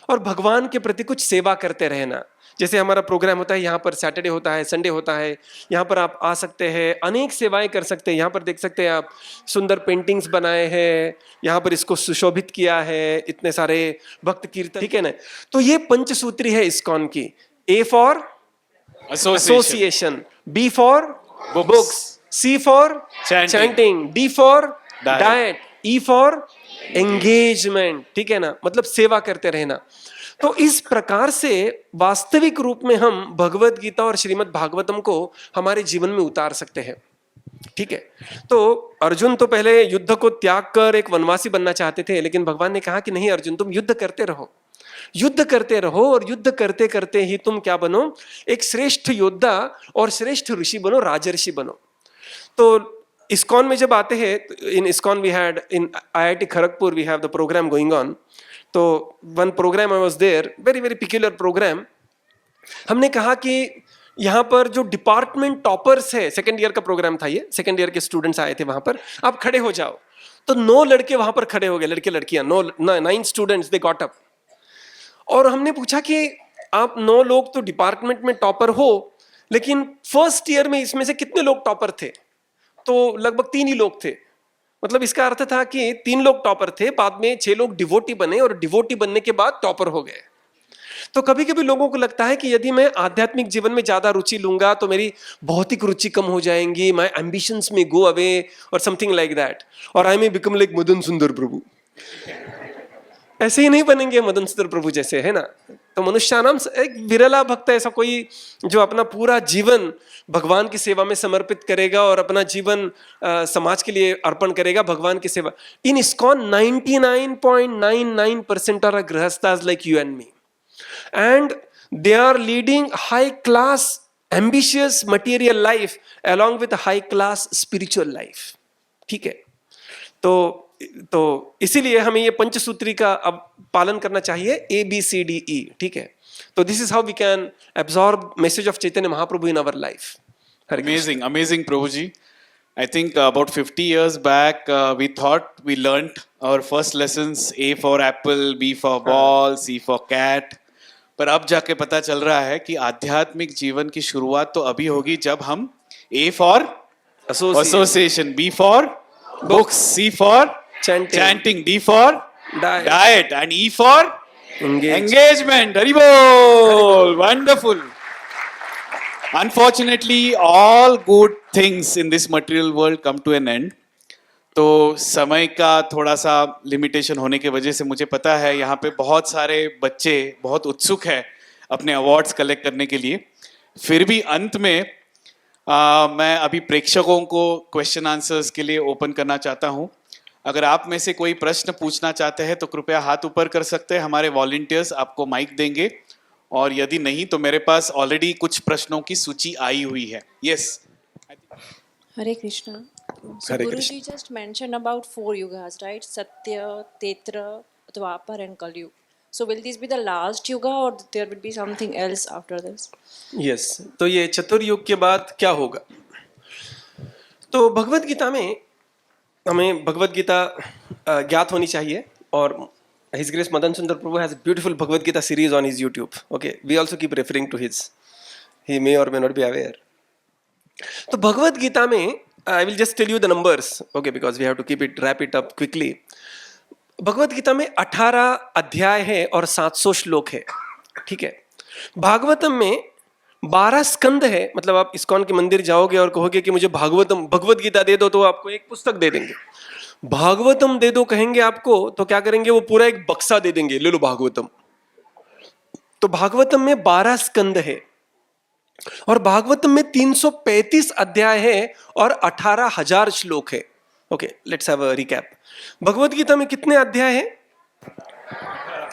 और भगवान के प्रति कुछ सेवा करते रहना। जैसे हमारा प्रोग्राम होता है यहाँ पर, सैटरडे होता है, संडे होता है, यहाँ पर आप आ सकते हैं, अनेक सेवाएं कर सकते हैं। यहाँ पर देख सकते हैं आप, सुंदर पेंटिंग्स बनाए हैं, यहाँ पर इसको सुशोभित किया है, इतने सारे भक्त कीर्तन, ठीक है ना। तो ये पंचसूत्री है इस्कॉन की। A for association, B for books, C for chanting, D for diet, E for engagement, ठीक है ना, मतलब सेवा करते रहना। तो इस प्रकार से वास्तविक रूप में हम भगवत गीता और श्रीमद् भागवतम को हमारे जीवन में उतार सकते हैं, ठीक है। तो अर्जुन तो पहले युद्ध को त्याग कर एक वनवासी बनना चाहते थे, लेकिन भगवान ने कहा कि नहीं अर्जुन, तुम युद्ध करते रहो, युद्ध करते रहो, और युद्ध करते करते ही तुम क्या बनो, एक श्रेष्ठ योद्धा और श्रेष्ठ ऋषि बनो, राजर्षि बनो। तो इस्कॉन में जब आते हैं, in ISKCON we had, in IIT Kharagpur we have the program going on. तो one program I was there, very very peculiar program. हमने कहा कि यहाँ पर जो डिपार्टमेंट टॉपर्स है, सेकेंड ईयर का प्रोग्राम था ये, सेकेंड ईयर के स्टूडेंट्स आए थे वहां पर, आप खड़े हो जाओ। तो 9 लड़के वहां पर खड़े हो गए, लड़के लड़कियां, 9 स्टूडेंट्स, दे गॉट अप। और हमने पूछा कि आप 9 लोग तो डिपार्टमेंट में टॉपर हो, लेकिन फर्स्ट ईयर में इसमें से कितने लोग टॉपर थे? तो लगभग 3 ही लोग थे। मतलब इसका अर्थ था कि 3 लोग टॉपर थे, बाद में 6 लोग डिवोटी बने, और डिवोटी बनने के बाद टॉपर हो गए। तो कभी कभी लोगों को लगता है कि यदि मैं आध्यात्मिक जीवन में ज्यादा रुचि लूंगा तो मेरी भौतिक रुचि कम हो जाएंगी, माय एम्बिशंस में गो अवे और समथिंग लाइक दैट, और आई may become like Madan Sundar प्रभु। ऐसे ही नहीं बनेंगे मदन सुंदर प्रभु जैसे, है ना। तो मनुष्यानाम एक विरला भक्त है ऐसा कोई जो अपना पूरा जीवन भगवान की सेवा में समर्पित करेगा और अपना जीवन समाज के लिए अर्पण करेगा, भगवान की सेवा। In ISKCON 99.99% are grihasthas like you and me, and they are leading high class ambitious material life along with a high class spiritual life, ठीक है। तो इसीलिए हमें ये पंचसूत्री का अब पालन करना चाहिए, ABCDE, ठीक है। तो this is how we can absorb message of Chaitanya Mahaprabhu in our life. Amazing Prabhuji. I think about 50 years back, we thought we learnt our first lessons, A for apple, B for ball, C for cat. पर अब जाके पता चल रहा है कि आध्यात्मिक जीवन की शुरुआत तो अभी होगी जब हम A for association, B for books, C for chanting, D for diet, and E for engagement. Hari bol! Wonderful. Unfortunately, all good things in this material world come to an end. तो समय का थोड़ा सा limitation होने की वजह से मुझे पता है यहाँ पे बहुत सारे बच्चे बहुत उत्सुक है अपने अवार्ड्स कलेक्ट करने के लिए। फिर भी अंत में मैं अभी प्रेक्षकों को क्वेश्चन आंसर्स के लिए ओपन करना चाहता हूँ। अगर आप में से कोई प्रश्न पूछना चाहते हैं तो कृपया हाथ ऊपर कर सकते हैं, हमारे वॉलंटियर्स आपको माइक देंगे। और यदि नहीं तो मेरे पास ऑलरेडी कुछ प्रश्नों की सूची आई हुई है। Yes, Hare Krishna. So Hare Guruji just mentioned about 4 yugas, right? Satya, Tetra, Dwapar and Kali Yuga. So will this be the last yuga or there will be something else after this? Yes. तो ये चतुर्युग के बाद क्या होगा? तो भगवत गीता में हमें भगवत गीता ज्ञात होनी चाहिए, और His Grace Madan Sundar Prabhu has a beautiful Bhagavad Gita series on his YouTube. Okay, we also keep referring to his. He may or may not be aware. तो भगवत गीता में I will just tell you the numbers, okay, because we have to wrap it up quickly. भगवत गीता में 18 अध्याय है और 700 श्लोक है, ठीक है। भागवतम में 12 स्कंद है, मतलब आप इस्कॉन के मंदिर जाओगे और कहोगे कि मुझे भगवत गीता दे दो तो आपको एक पुस्तक दे देंगे। भागवतम दे दो कहेंगे आपको तो क्या करेंगे, वो पूरा एक बक्सा दे देंगे, ले लो भागवतम। तो भागवतम में 12 स्कंद है और भागवतम में 335 अध्याय है और 18,000 श्लोक है। Okay, let's have a recap. Bhagavad Gita में कितने अध्याय है?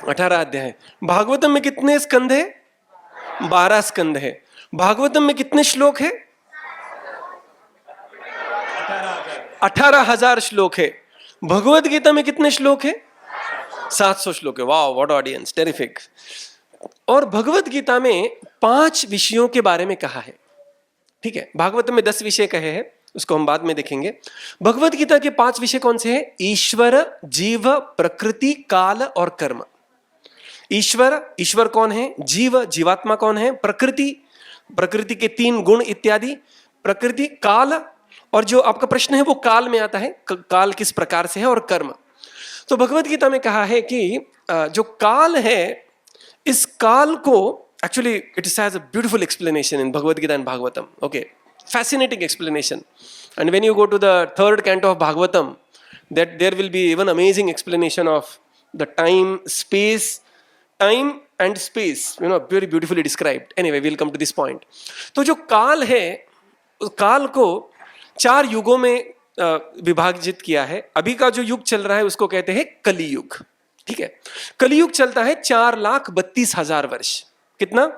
18 अध्याय है। भागवतम में कितने स्कंद है? 12 स्कंद है। भागवतम में कितने श्लोक है? 18,000 श्लोक है। भगवत गीता में कितने श्लोक है? 700 श्लोक है। वाह, व्हाट ऑडियंस, टेरिफिक। और भगवत गीता में 5 विषयों के बारे में कहा है, ठीक है। भागवत में 10 विषय कहे हैं, उसको हम बाद में देखेंगे। भगवत गीता के 5 विषय कौन से हैं? ईश्वर, जीव, प्रकृति, काल और कर्म। ईश्वर, ईश्वर कौन है, जीव, जीवात्मा कौन है, प्रकृति, प्रकृति के 3 गुण इत्यादि, प्रकृति, काल, और जो आपका प्रश्न है वो काल में आता है, काल किस प्रकार से है, और कर्म। तो भगवत गीता में कहा है कि जो काल है, इस काल को actually it has a beautiful explanation in Bhagavad Gita and Bhagavatam. Okay, fascinating explanation. And when you go to the 3rd canto of Bhagavatam, that there will be even amazing explanation of the time and space, very beautifully described. Anyway, we'll come to this point. तो जो काल है, उस काल को 4 युगों में विभाजित किया है. अभी का जो युग चल रहा है उसको कहते हैं कलियुग. ठीक है, कलियुग चलता है 4,32,000 वर्ष. कितना?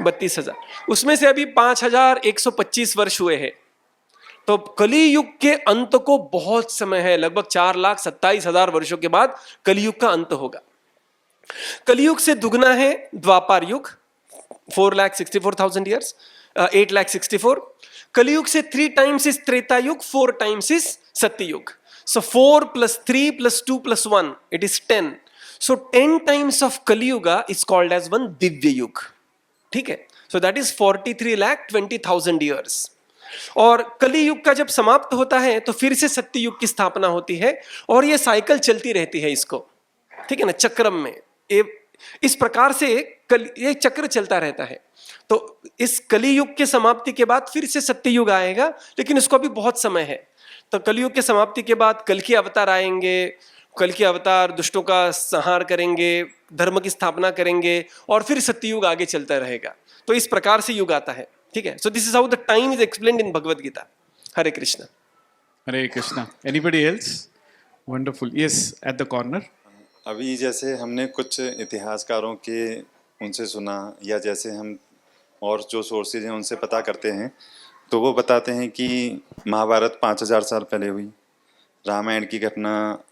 32,000. उसमें से अभी 5,125 वर्ष हुए हैं. तो कलियुग के अंत को बहुत समय है, लगभग 4,27,000 वर्षों के बाद कलियुग का अंत होगा. कलियुग से दुगना है द्वापर युग, 4,64,000 ईयर्स, 8,64. कलियुग से 3 times इज त्रेता युग, 4 times is सत्ययुग. So 4 + 3 + 2 + 1, it is 10. So 10 times of Kali Yuga is called as one Divya Yug. ठीक है, so that is 43,20,000 years. और कली युग का जब समाप्त होता है तो फिर से सत्य युग की स्थापना होती है, और ये साइकिल चलती रहती है इसको. ठीक है ना, चक्रम में इस प्रकार से ये चक्र चलता रहता है. तो इस कली युग के समाप्ति के बाद फिर से सत्य युग आएगा, लेकिन इसको अभी बहुत समय है. तो कलयुग के समाप्ति के बाद कल के अवतार आएंगे. कल के अवतार दुष्टों का संहार करेंगे, धर्म की स्थापना करेंगे, और फिर सत्ययुग आगे चलता रहेगा. तो इस प्रकार से युग आता है. ठीक है, so this is how the time is explained in Bhagavad Gita. Hare Krishna. Hare Krishna. Anybody else? Wonderful. Yes, at the corner. अभी जैसे हमने कुछ इतिहासकारों के उनसे सुना, या जैसे हम और जो सोर्सेज हैं उनसे पता करते हैं, तो वो बताते हैं कि महाभारत 5,000 साल पहले हुई, रामायण की घटना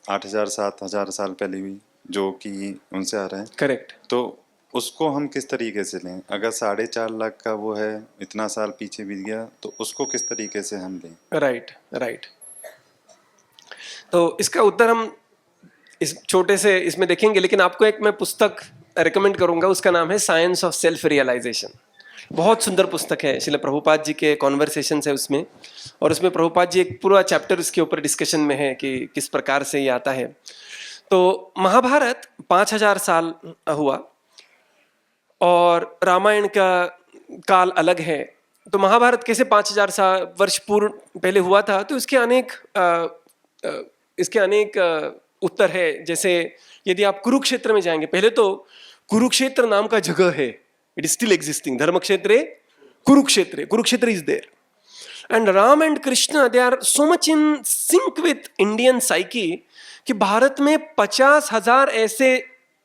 8,000 7,000 साल पहले हुई, जो कि उनसे आ रहा है. करेक्ट. तो उसको हम किस तरीके से लें? अगर 4.5 लाख का वो है, इतना साल पीछे बीत गया, तो उसको किस तरीके से हम लें? राइट. तो इसका उत्तर हम इस छोटे से इसमें देखेंगे, लेकिन आपको एक मैं पुस्तक रेकमेंड करूंगा. उसका नाम है साइंस ऑफ सेल्फ रियलाइजेशन. बहुत सुंदर पुस्तक है, श्रील प्रभुपाद जी के कॉन्वर्सेशंस है उसमें, और उसमें प्रभुपाद जी एक पूरा चैप्टर उसके ऊपर डिस्कशन में है कि किस प्रकार से ये आता है. तो महाभारत 5,000 साल हुआ और रामायण का काल अलग है. तो महाभारत कैसे 5,000 वर्ष पूर्व पहले हुआ था, तो इसके अनेक उत्तर है. जैसे यदि आप कुरुक्षेत्र में जाएंगे, पहले तो कुरुक्षेत्र नाम का जगह है, it is still existing. Dharmakshetre, Kurukshetra is there. And Ram and Krishna, they are so much in sync with Indian psyche कि भारत में 50,000 ऐसे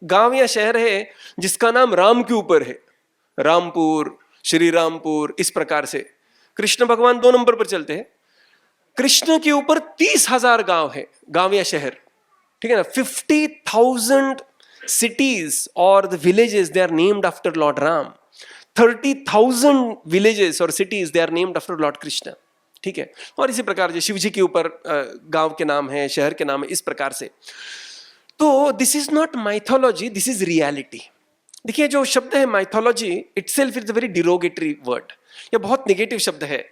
गांव या शहर है जिसका नाम राम के ऊपर है. रामपुर, श्री रामपुर, इस प्रकार से. कृष्ण भगवान 2 नंबर पर चलते हैं. कृष्ण के ऊपर 30,000 गांव है, गांव या शहर. ठीक है ना. 50,000 cities or the villages, they are named after Lord Ram. 30,000 villages or cities, they are named after Lord Krishna. ठीक है. और इसी प्रकार से शिव जी के ऊपर गांव के नाम है, शहर के नाम है, इस प्रकार से. तो this is not mythology, this is reality. देखिए, जो शब्द है mythology itself is a very derogatory word. ये बहुत नेगेटिव शब्द है.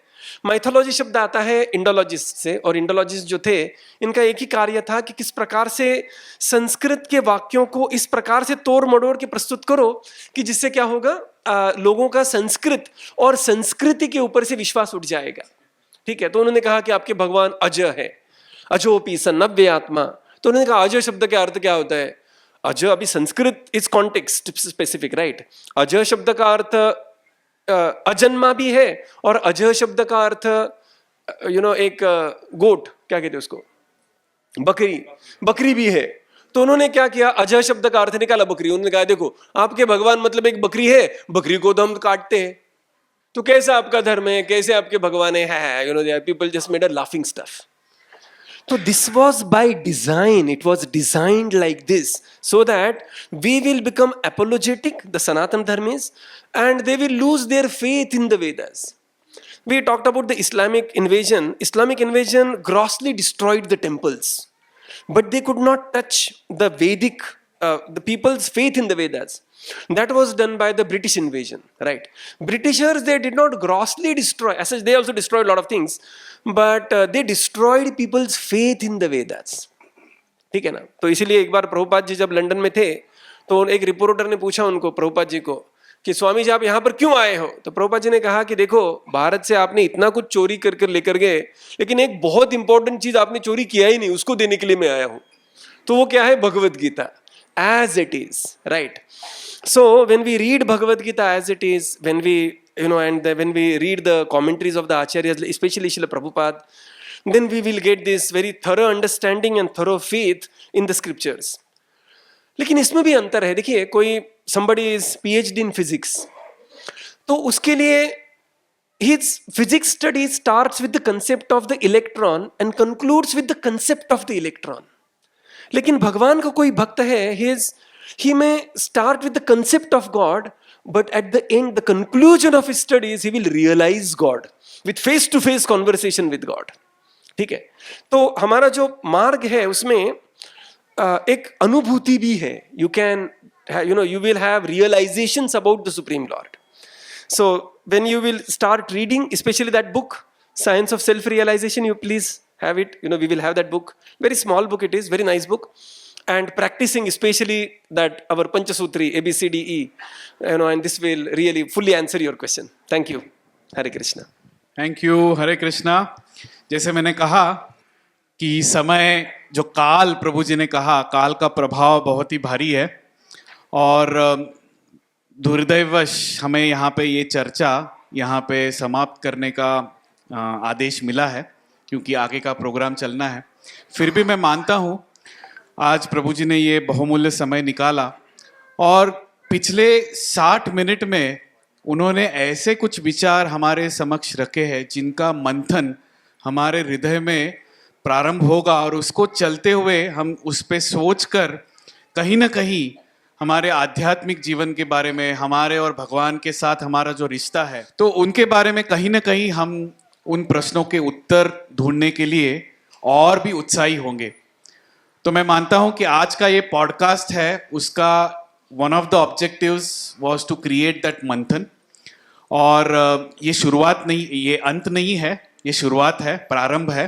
माइथोलॉजी शब्द आता है इंडोलॉजिस्ट से, और इंडोलॉजिस्ट जो थे, इनका एक ही कार्य था कि किस प्रकार से संस्कृत के वाक्यों को इस प्रकार से तोड़ मड़ोड़ के प्रस्तुत करो कि जिससे क्या होगा, लोगों का संस्कृत और संस्कृति के ऊपर से विश्वास उठ जाएगा. ठीक है. तो उन्होंने कहा कि आपके भगवान अज है, अजोपि सन्नव्य आत्मा. तो उन्होंने कहा अज शब्द का अर्थ क्या होता है? अज, अभी Sanskrit is context specific, right. अज शब्द का अर्थ अजन्मा भी है, और अजह शब्द का अर्थ एक गोट, क्या कहते हैं उसको, बकरी भी है. तो उन्होंने क्या किया, अजह शब्द का अर्थ निकाला बकरी. उन्होंने कहा देखो, आपके भगवान मतलब एक बकरी है, बकरी को तो हम काटते हैं, तो कैसा आपका धर्म है, कैसे आपके भगवान है. People just made a laughing stuff. So this was by design. It was designed like this so that we will become apologetic, the Sanatan Dharmis, and they will lose their faith in the Vedas. We talked about the Islamic invasion. Islamic invasion grossly destroyed the temples, but they could not touch the Vedic the people's faith in the Vedas. That was done by the British invasion, right? Britishers, they did not grossly destroy, as such they also destroyed a lot of things, but they destroyed people's faith in the Vedas. ठीक है ना? तो इसीलिए एक बार प्रभुपाद जी जब London में थे तो एक रिपोर्टर ने पूछा उनको, प्रभुपाद जी को, कि स्वामी जी आप यहाँ पर क्यों आए हो? तो प्रभुपाद जी ने कहा कि देखो, भारत से आपने इतना कुछ चोरी कर लेकर गए, लेकिन एक बहुत इंपॉर्टेंट चीज आपने चोरी किया ही नहीं, उसको देने के लिए मैं आया हूं. तो वो क्या है? Bhagavad Gita as it is, right? So when we read Bhagavad Gita as it is, when we when we read the commentaries of the acharyas, especially Srila Prabhupada, then we will get this very thorough understanding and thorough faith in the scriptures. लेकिन इसमें भी अंतर है. देखिए, कोई somebody is PhD in physics, तो उसके लिए his physics study starts with the concept of the electron and concludes with the concept of the electron. लेकिन भगवान का कोई भक्त है, he may start with the concept of God, but at the end, the conclusion of his studies, he will realize God with face-to-face conversation with God. ठीक है? तो हमारा जो मार्ग है उसमें एक अनुभूति भी है. You can, you will have realizations about the Supreme Lord. So when you will start reading, especially that book, Science of Self-Realization, you please have it. We will have that book. Very small book it is, very nice book. And practicing especially that our Panchasutri, A, B, C, D, E, and this will really fully answer your question. Thank you. Hare Krishna. Thank you. Hare Krishna. जैसे मैंने कहा कि समय जो काल, प्रभु जी ने कहा, काल का प्रभाव बहुत ही भारी है और दुर्दैवश हमें यहाँ पे ये चर्चा यहाँ पे समाप्त करने का आदेश मिला है, क्योंकि आगे का प्रोग्राम चलना है. फिर भी मैं मानता हूँ आज प्रभु जी ने ये बहुमूल्य समय निकाला और पिछले 60 मिनट में उन्होंने ऐसे कुछ विचार हमारे समक्ष रखे हैं जिनका मंथन हमारे हृदय में प्रारंभ होगा और उसको चलते हुए हम उस पे सोचकर कहीं ना कहीं हमारे आध्यात्मिक जीवन के बारे में, हमारे और भगवान के साथ हमारा जो रिश्ता है, तो उनके बारे में कहीं ना कहीं हम उन प्रश्नों के उत्तर ढूंढने के लिए और भी उत्साही होंगे. तो मैं मानता हूं कि आज का ये पॉडकास्ट है, उसका one of the objectives was to create that मंथन. और ये शुरुआत नहीं, ये अंत नहीं है, ये शुरुआत है, प्रारंभ है.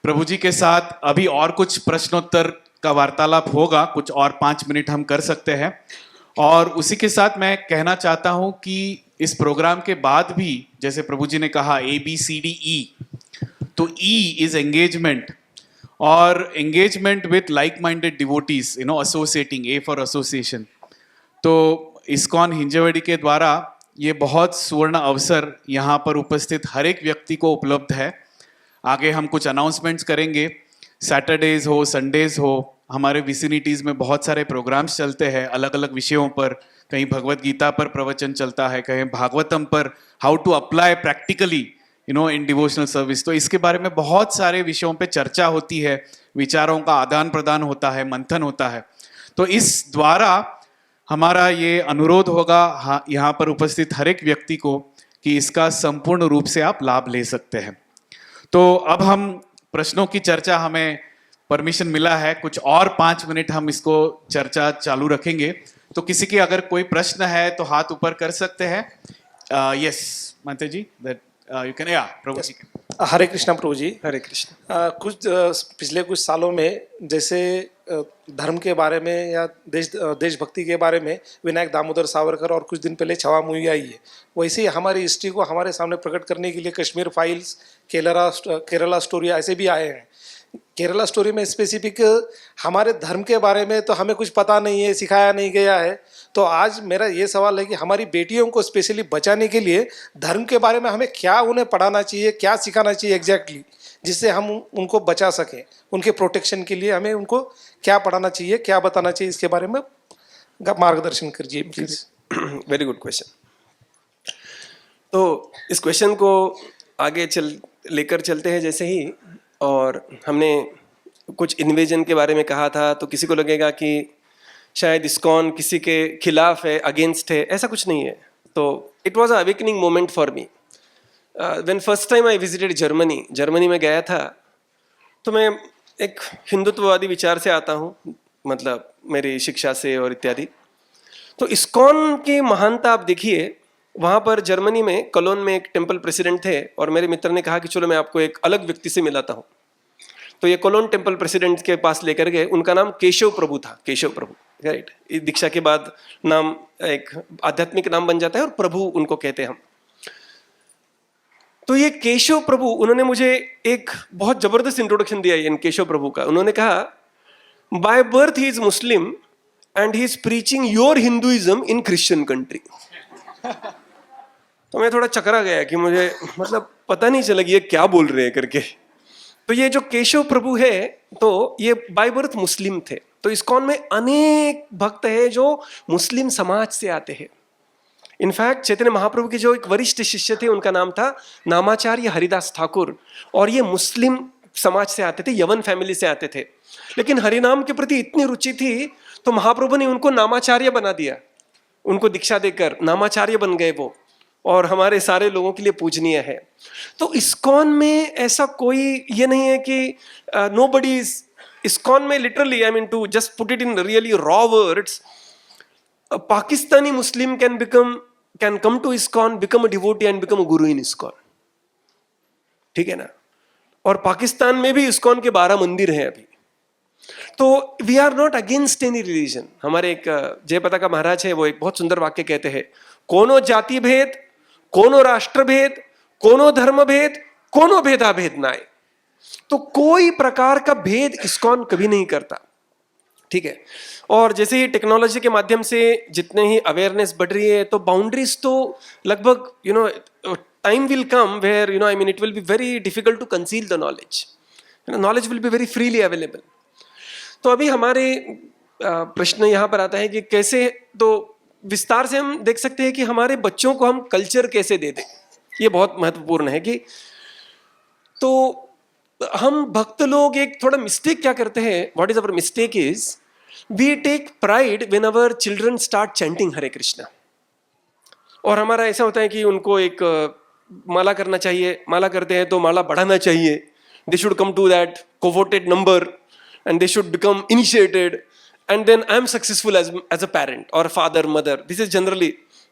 प्रभु जी के साथ अभी और कुछ प्रश्नोत्तर का वार्तालाप होगा, कुछ और 5 मिनट हम कर सकते हैं. और उसी के साथ मैं कहना चाहता हूं कि इस प्रोग्राम के बाद भी, जैसे प्रभु जी ने कहा ABCDE, तो E इज एंगेजमेंट, और engagement with like minded devotees, associating, A for association. तो इस्कॉन हिंजवड़ी के द्वारा ये बहुत सुवर्ण अवसर यहाँ पर उपस्थित हर एक व्यक्ति को उपलब्ध है. आगे हम कुछ अनाउंसमेंट्स करेंगे. सैटरडेज हो, संडेज हो, हमारे विसिनिटीज़ में बहुत सारे प्रोग्राम्स चलते हैं अलग अलग विषयों पर. कहीं भगवत गीता पर प्रवचन चलता है, कहीं भागवतम पर, how to apply practically in devotional service. तो इसके बारे में बहुत सारे विषयों पे चर्चा होती है, विचारों का आदान प्रदान होता है, मंथन होता है. तो इस द्वारा हमारा ये अनुरोध होगा यहाँ पर उपस्थित हर एक व्यक्ति को कि इसका संपूर्ण रूप से आप लाभ ले सकते हैं. तो अब हम प्रश्नों की चर्चा, हमें परमिशन मिला है, कुछ और 5 मिनट हम इसको चर्चा चालू रखेंगे. तो किसी की अगर कोई प्रश्न है तो हाथ ऊपर कर सकते हैं. यस मानते जी, दैट यू कैन. या प्रभु जी. हरे कृष्णा प्रभु जी. हरे कृष्ण. पिछले कुछ सालों में जैसे धर्म के बारे में या देशभक्ति के बारे में विनायक दामोदर सावरकर और कुछ दिन पहले छवा मूवी आई है, वैसे ही हमारी हिस्ट्री को हमारे सामने प्रकट करने के लिए कश्मीर फाइल्स, केरला स्टोरी ऐसे भी आए हैं. केरला स्टोरी में स्पेसिफिक हमारे धर्म के बारे में तो हमें कुछ पता नहीं है, सिखाया नहीं गया है. तो आज मेरा ये सवाल है कि हमारी बेटियों को स्पेशली बचाने के लिए धर्म के बारे में हमें क्या उन्हें पढ़ाना चाहिए, क्या सिखाना चाहिए एग्जैक्टली, जिससे हम उनको बचा सकें. उनके प्रोटेक्शन के लिए हमें उनको क्या पढ़ाना चाहिए, क्या बताना चाहिए, इसके बारे में मार्गदर्शन कीजिए प्लीज. Very good question. तो इस क्वेश्चन को आगे लेकर चलते हैं. जैसे ही और हमने कुछ इन्वेजन के बारे में कहा था, तो किसी को लगेगा कि शायद इस्कॉन किसी के खिलाफ है, अगेंस्ट है. ऐसा कुछ नहीं है. तो it was a awakening moment for me. When first time I visited Germany में गया था, तो मैं एक हिंदुत्ववादी विचार से आता हूँ. मतलब मेरी शिक्षा से और इत्यादि। तो इस्कॉन की महानता आप देखिए, वहाँ पर जर्मनी में कलोन में एक टेम्पल प्रेसिडेंट थे और मेरे मित्र ने कहा कि चलो मैं आपको एक अलग व्यक्ति से मिलाता हूँ। तो ये कोलोन टेम्पल प्रेसिडेंट के पास लेकर गए, उनका नाम केशव प्रभु था, केशव प्रभु, राइट। दीक्षा के बाद नाम एक आध्यात्मिक नाम बन जाता है और प्रभु उनको कहते हैं हम। तो ये केशव प्रभु, उन्होंने मुझे एक बहुत जबरदस्त इंट्रोडक्शन दिया इन केशव प्रभु का। उन्होंने कहा, by birth he is Muslim and he is preaching your Hinduism in Christian country. तो मैं थोड़ा चकरा गया कि मुझे मतलब पता नहीं चला कि ये क्या बोल रहे हैं करके। तो ये जो केशव प्रभु है, तो ये बाय बर्थ मुस्लिम थे। तो इस्कॉन में अनेक भक्त हैं जो मुस्लिम समाज से आते हैं। इनफैक्ट चैतन्य महाप्रभु के जो एक वरिष्ठ शिष्य थे, उनका नाम था नामाचार्य हरिदास ठाकुर, और ये मुस्लिम समाज से आते थे, यवन फैमिली से आते थे। लेकिन हरिनाम के प्रति इतनी रुचि थी तो महाप्रभु ने उनको नामाचार्य बना दिया, उनको दीक्षा देकर नामाचार्य बन गए वो, और हमारे सारे लोगों के लिए पूजनीय है। तो इस्कॉन में ऐसा कोई ये नहीं है कि नोबडी इज, इस्कॉन में literally, I mean to just put it in really raw words, Pakistani Muslim can come to ISKCON, become a devotee and become a guru in ISKCON, ठीक है ना। और पाकिस्तान में भी इस्कॉन के 12 मंदिर हैं अभी। तो we are not against any religion. हमारे एक जयपता का महाराज है, वो एक बहुत सुंदर वाक्य कहते हैं, कोनो जाति भेद, कोनो राष्ट्र भेद, कोनो धर्म भेद, कोनो भेदा भेद नाय। तो कोई प्रकार का भेद इस्कॉन कभी नहीं करता, ठीक है। और जैसे ही टेक्नोलॉजी के माध्यम से जितने ही अवेयरनेस बढ़ रही है, तो बाउंड्रीज तो लगभग time will come where I mean it will be very difficult to conceal the knowledge, knowledge will be very freely available. तो अभी हमारे प्रश्न यहाँ पर आता है कि कैसे, तो विस्तार से हम देख सकते हैं कि हमारे बच्चों को हम कल्चर कैसे दे दें, ये बहुत महत्वपूर्ण है। कि तो हम भक्त लोग एक थोड़ा मिस्टेक क्या करते हैं, what is our mistake is, we take pride when our children start chanting Hare Krishna. और हमारा ऐसा होता है कि उनको एक माला करना चाहिए, माला करते हैं तो माला बढ़ाना चाहिए, they should come to that coveted number and they should become initiated, and then I am successful as a parent or father, mother. This is generally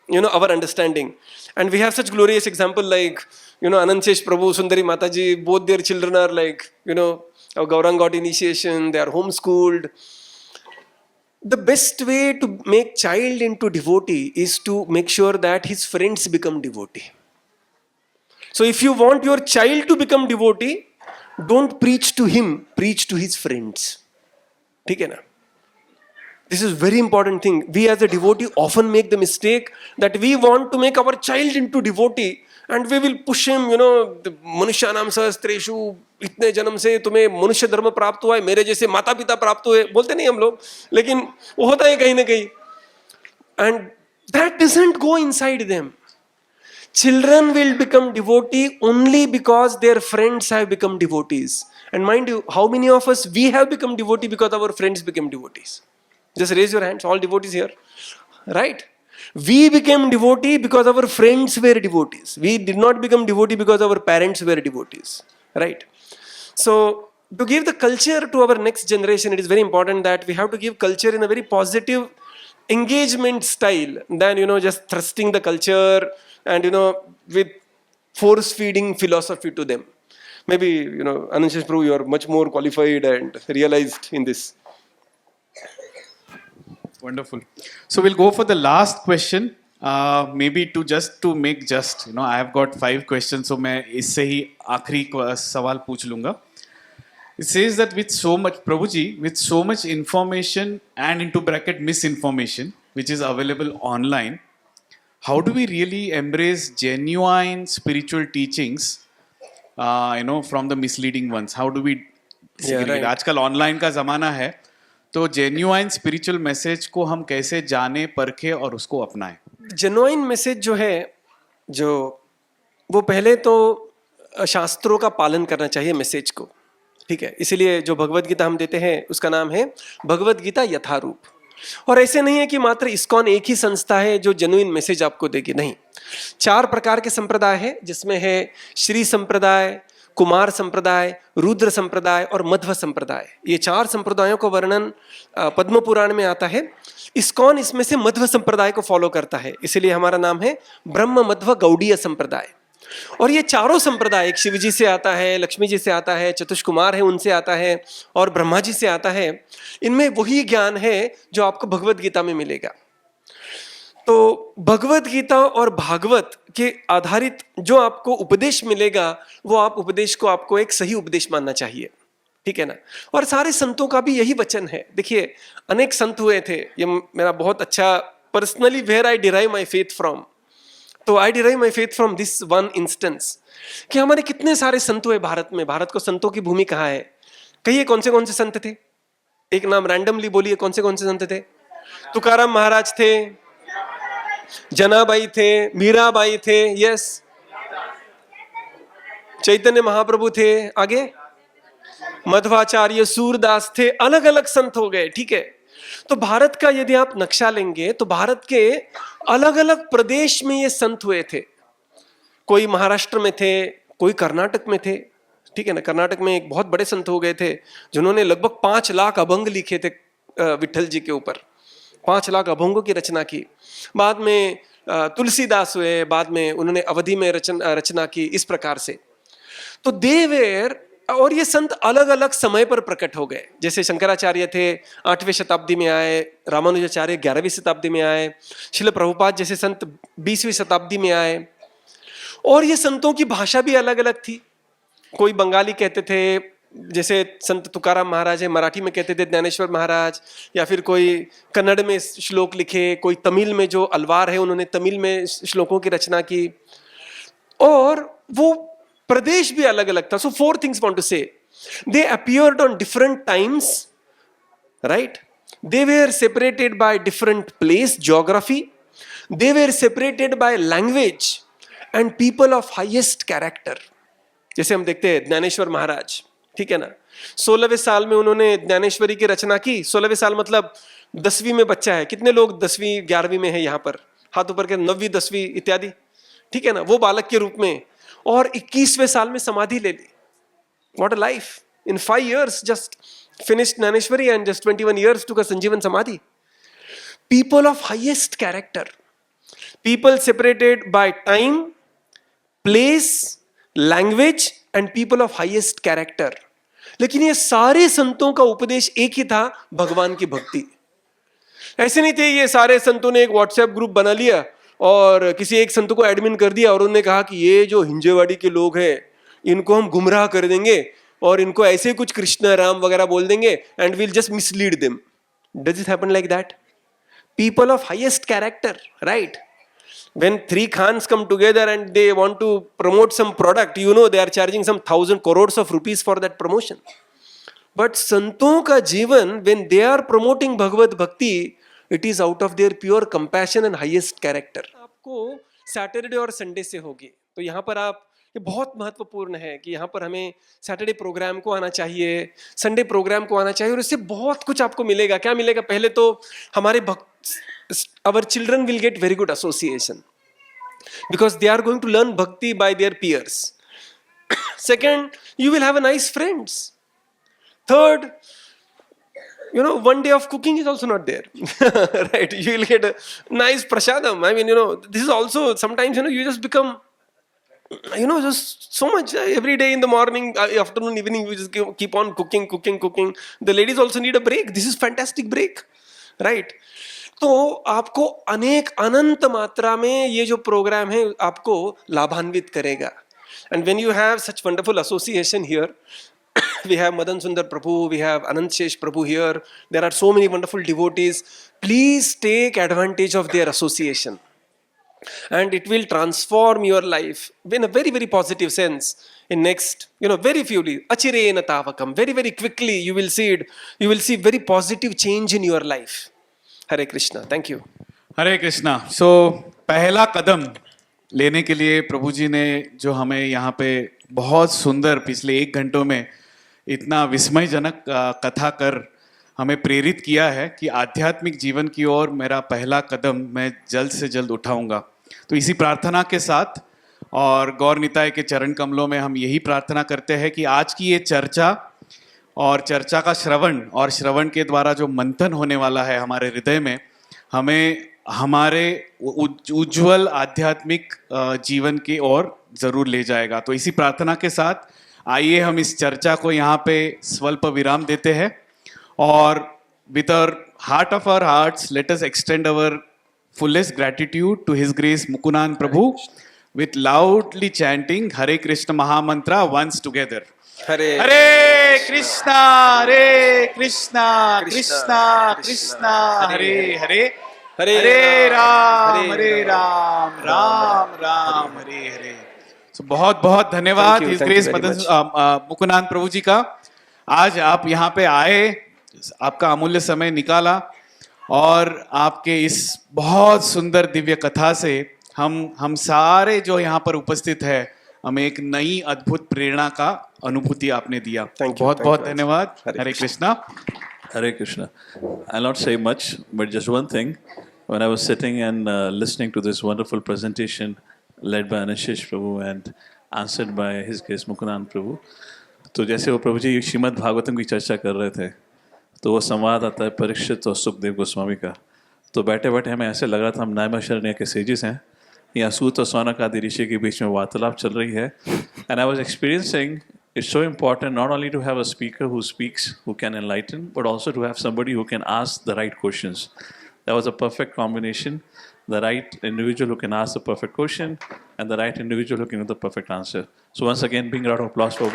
our understanding, and we have such glorious example like Anand Shesh Prabhu, Sundari Mataji, both their children are like Gaurang got initiation, they are homeschooled. The best way to make child into devotee is to make sure that his friends become devotee. So if you want your child to become devotee, don't preach to him, preach to his friends, ठीक है ना। This is very important thing. We as a devotee often make the mistake that we want to make our child into devotee and we will push him, मनुष्यानाम सहस्त्रेषु, इतने जन्म से तुम्हें मनुष्य धर्म प्राप्त हुआ है, मेरे जैसे माता पिता प्राप्त हुए, बोलते नहीं हम लोग, लेकिन वो होता है कहीं ना कहीं, and that doesn't go inside them. Children will become devotee only because their friends have become devotees. And mind you, how many of us we have become devotee because our friends became devotees? Just raise your hands, all devotees here, right? We became devotee because our friends were devotees. We did not become devotee because our parents were devotees, right? So to give the culture to our next generation, it is very important that we have to give culture in a very positive engagement style than just thrusting the culture and with force feeding philosophy to them. Maybe Anand Shesh Prabhu, you are much more qualified and realized in this. Wonderful. So we'll go for the last question. Maybe to make I have got 5 questions, so मैं इससे ही आखिरी सवाल पूछ लूँगा. It says that with so much, Prabhuji, with so much information and into bracket misinformation which is available online, how do we really embrace genuine spiritual teachings, from the misleading ones? How do we right. आजकल online का ज़माना है, तो genuine spiritual message को हम कैसे जाने, परखे और उसको अपनाएं? जेन्युइन मैसेज जो है, वो पहले तो शास्त्रों का पालन करना चाहिए मैसेज को, ठीक है। इसीलिए जो भगवत गीता हम देते हैं उसका नाम है भगवत गीता यथारूप। और ऐसे नहीं है कि मात्र इस्कॉन एक ही संस्था है जो जेन्युइन मैसेज आपको देगी, नहीं। 4 प्रकार के संप्रदाय है, जिसमें है श्री संप्रदाय, कुमार संप्रदाय, रुद्र संप्रदाय और मध्व संप्रदाय, ये 4 संप्रदायों का वर्णन पद्म पुराण में आता है। इस्कॉन इसमें से मध्व संप्रदाय को फॉलो करता है, इसलिए हमारा नाम है ब्रह्म मध्व गौड़ीय संप्रदाय। और ये चारों संप्रदाय, एक शिव जी से आता है, लक्ष्मी जी से आता है, चतुष कुमार है उनसे आता है, और ब्रह्मा जी से आता है। इनमें वही ज्ञान है जो आपको भगवत गीता में मिलेगा। तो भगवत गीता और भागवत के आधारित जो आपको उपदेश मिलेगा, वो उपदेश को आपको एक सही उपदेश मानना चाहिए, ठीक है ना। और सारे संतों का भी यही वचन है। देखिए, अनेक संत हुए थे, ये मेरा बहुत अच्छा personally where I derive my faith from, so I derive my faith from this one instance, कि हमारे कितने सारे संत हुए भारत में। भारत को संतों की भूमि कहा है। कहिए कौन से संत थे? एक नाम रैंडमली बोलिए, कौन से संत थे? तुकाराम महाराज थे, जनाबाई थे, मीराबाई थे, यस, चैतन्य महाप्रभु थे, आगे मध्वाचार्य, सूरदास थे, अलग अलग संत हो गए, ठीक है। तो भारत का यदि आप नक्शा लेंगे तो भारत के अलग अलग प्रदेश में ये संत हुए थे। कोई महाराष्ट्र में थे, कोई कर्नाटक में थे, ठीक है ना। कर्नाटक में एक बहुत बड़े संत हो गए थे जिन्होंने लगभग 5 लाख अभंग लिखे थे विठल जी के ऊपर, 5 लाख अभंगों की रचना की। बाद में तुलसीदास हुए, बाद में उन्होंने अवधि में रचना की, इस प्रकार से। तो देवेर, और ये संत अलग अलग समय पर प्रकट हो गए। जैसे शंकराचार्य थे 8वीं शताब्दी में आए, रामानुजाचार्य 11वीं शताब्दी में आए, शिल प्रभुपाद जैसे संत 20वीं शताब्दी में आए। और ये संतों की भाषा भी अलग अलग थी। कोई बंगाली कहते थे, जैसे संत तुकाराम महाराज है, मराठी में कहते थे ज्ञानेश्वर महाराज, या फिर कोई कन्नड़ में श्लोक लिखे, कोई तमिल में, जो अलवार है उन्होंने तमिल में श्लोकों की रचना की। और वो प्रदेश भी अलग अलग था। सो 4 things want to say. They appeared on different times, right? They were separated by different place, geography. They were separated by language and people of highest character. जैसे हम देखते हैं ज्ञानेश्वर महाराज, ठीक है ना, 16वें साल में उन्होंने ज्ञानेश्वरी की रचना की। 16वें साल मतलब 10वीं में बच्चा है। कितने लोग 10वीं 11वीं में है यहाँ पर? हाथ ऊपर के, 9वीं 10वीं इत्यादि, ठीक है ना, वो बालक के रूप में। और 21वें साल में समाधि ले ली। What a life! In 5 years just finished Jnaneshwari and just 21 years took a Sanjeevan Samadhi. People of highest character. People separated by time, place, language and people of highest character. लेकिन ये सारे संतों का उपदेश एक ही था, भगवान की भक्ति। ऐसे नहीं थे ये सारे संतों ने एक व्हाट्सएप ग्रुप बना लिया और किसी एक संत को एडमिन कर दिया और उन्होंने कहा कि ये जो हिंजेवाड़ी के लोग हैं इनको हम गुमराह कर देंगे और इनको ऐसे कुछ कृष्ण राम वगैरह बोल देंगे and will just mislead them. Does it happen like that? People of highest character, right? When 3 Khans come together and they want to promote some product, you know, they are charging some 1,000 crores of rupees for that promotion. But संतों का जीवन, when they are promoting भगवत भक्ति, it is out of their pure compassion and highest character. आपको Saturday और Sunday से होगी, तो यहाँ पर आप, ये बहुत महत्वपूर्ण है कि यहाँ पर हमें सैटरडे प्रोग्राम को आना चाहिए, संडे प्रोग्राम को आना चाहिए, और इससे बहुत कुछ आपको मिलेगा। क्या मिलेगा? पहले तो हमारे our children will get very good association because they are going to learn bhakti by their peers. Second, you will have a nice friends. Third, you know, one day of cooking is also not there. Right? You will get a nice prasadam. I mean, you know, this is also sometimes, you know, you just become, you know, just so much every day in the morning, afternoon, evening, you just keep on cooking. The ladies also need a break. This is fantastic break, right? तो आपको अनेक अनंत मात्रा में ये जो programme है आपको लाभान्वित करेगा। And when you have such wonderful association here, we have Madan Sundar Prabhu, we have Anant Shesh Prabhu here, there are so many wonderful devotees. Please take advantage of their association and it will transform your life in a very, very positive sense. In next, you know, very fewly, achirena tavakam, very, very quickly you will see it. You will see very positive change in your life. Hare Krishna, thank you. Hare Krishna. So पहला कदम लेने के लिए प्रभु जी ने जो हमें यहाँ पे बहुत सुंदर पिछले 1 घंटों में इतना विस्मयजनक कथा कर हमें प्रेरित किया है कि आध्यात्मिक जीवन की ओर मेरा पहला कदम मैं जल्द से जल्द उठाऊंगा। तो इसी प्रार्थना के साथ और गौर निताय के चरण कमलों में हम यही प्रार्थना करते हैं कि आज की ये चर्चा और चर्चा का श्रवण और श्रवण के द्वारा जो मंथन होने वाला है हमारे हृदय में, हमें हमारे उज्जवल आध्यात्मिक जीवन की ओर जरूर ले जाएगा। तो इसी प्रार्थना के साथ आइए हम इस चर्चा को यहाँ पे स्वल्प विराम देते हैं और with our heart of our hearts let us extend our fullest gratitude to His Grace Mukunand Prabhu with loudly chanting Hare Krishna Mahamantra once together. Hare Hare Krishna, Hare Krishna, Krishna Krishna, Hare Hare, Hare Ram, Hare Ram, Ram Ram, Hare Hare. So बहुत बहुत धन्यवाद His Grace मुकुनान प्रभु जी का। आज आप यहाँ पे आए, आपका अमूल्य समय निकाला और आपके इस बहुत सुंदर दिव्य कथा से हम सारे जो यहाँ पर उपस्थित है, हमें एक नई अद्भुत प्रेरणा का अनुभूति आपने दिया। बहुत बहुत धन्यवाद। हरे Krishna. Hare Krishna. I'll not say much, but just one thing. When I was sitting and listening to this wonderful presentation led by Anashish Prabhu and answered by His Grace Mukunand Prabhu, तो जैसे वो प्रभु जी श्रीमद् भागवतम की चर्चा कर रहे थे, तो वो संवाद आता है परीक्षित और सुखदेव गोस्वामी का। तो बैठे बैठे हमें ऐसे लग रहा था हम नैमिषारण्य के सेजिस हैं या सूत और सौनक आदि ऋषि के बीच में वार्तालाप चल रही है। And I was experiencing it's so important not only to have a speaker who speaks, who can enlighten, but also to have somebody who can ask the right questions. That was a perfect combination. The right individual who can ask the perfect question and the right individual who can give the perfect answer. So once again, big round of applause for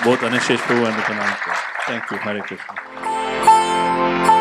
both Anishesh Prabhu and Mukunand Prabhu. Thank you. Hare Krishna.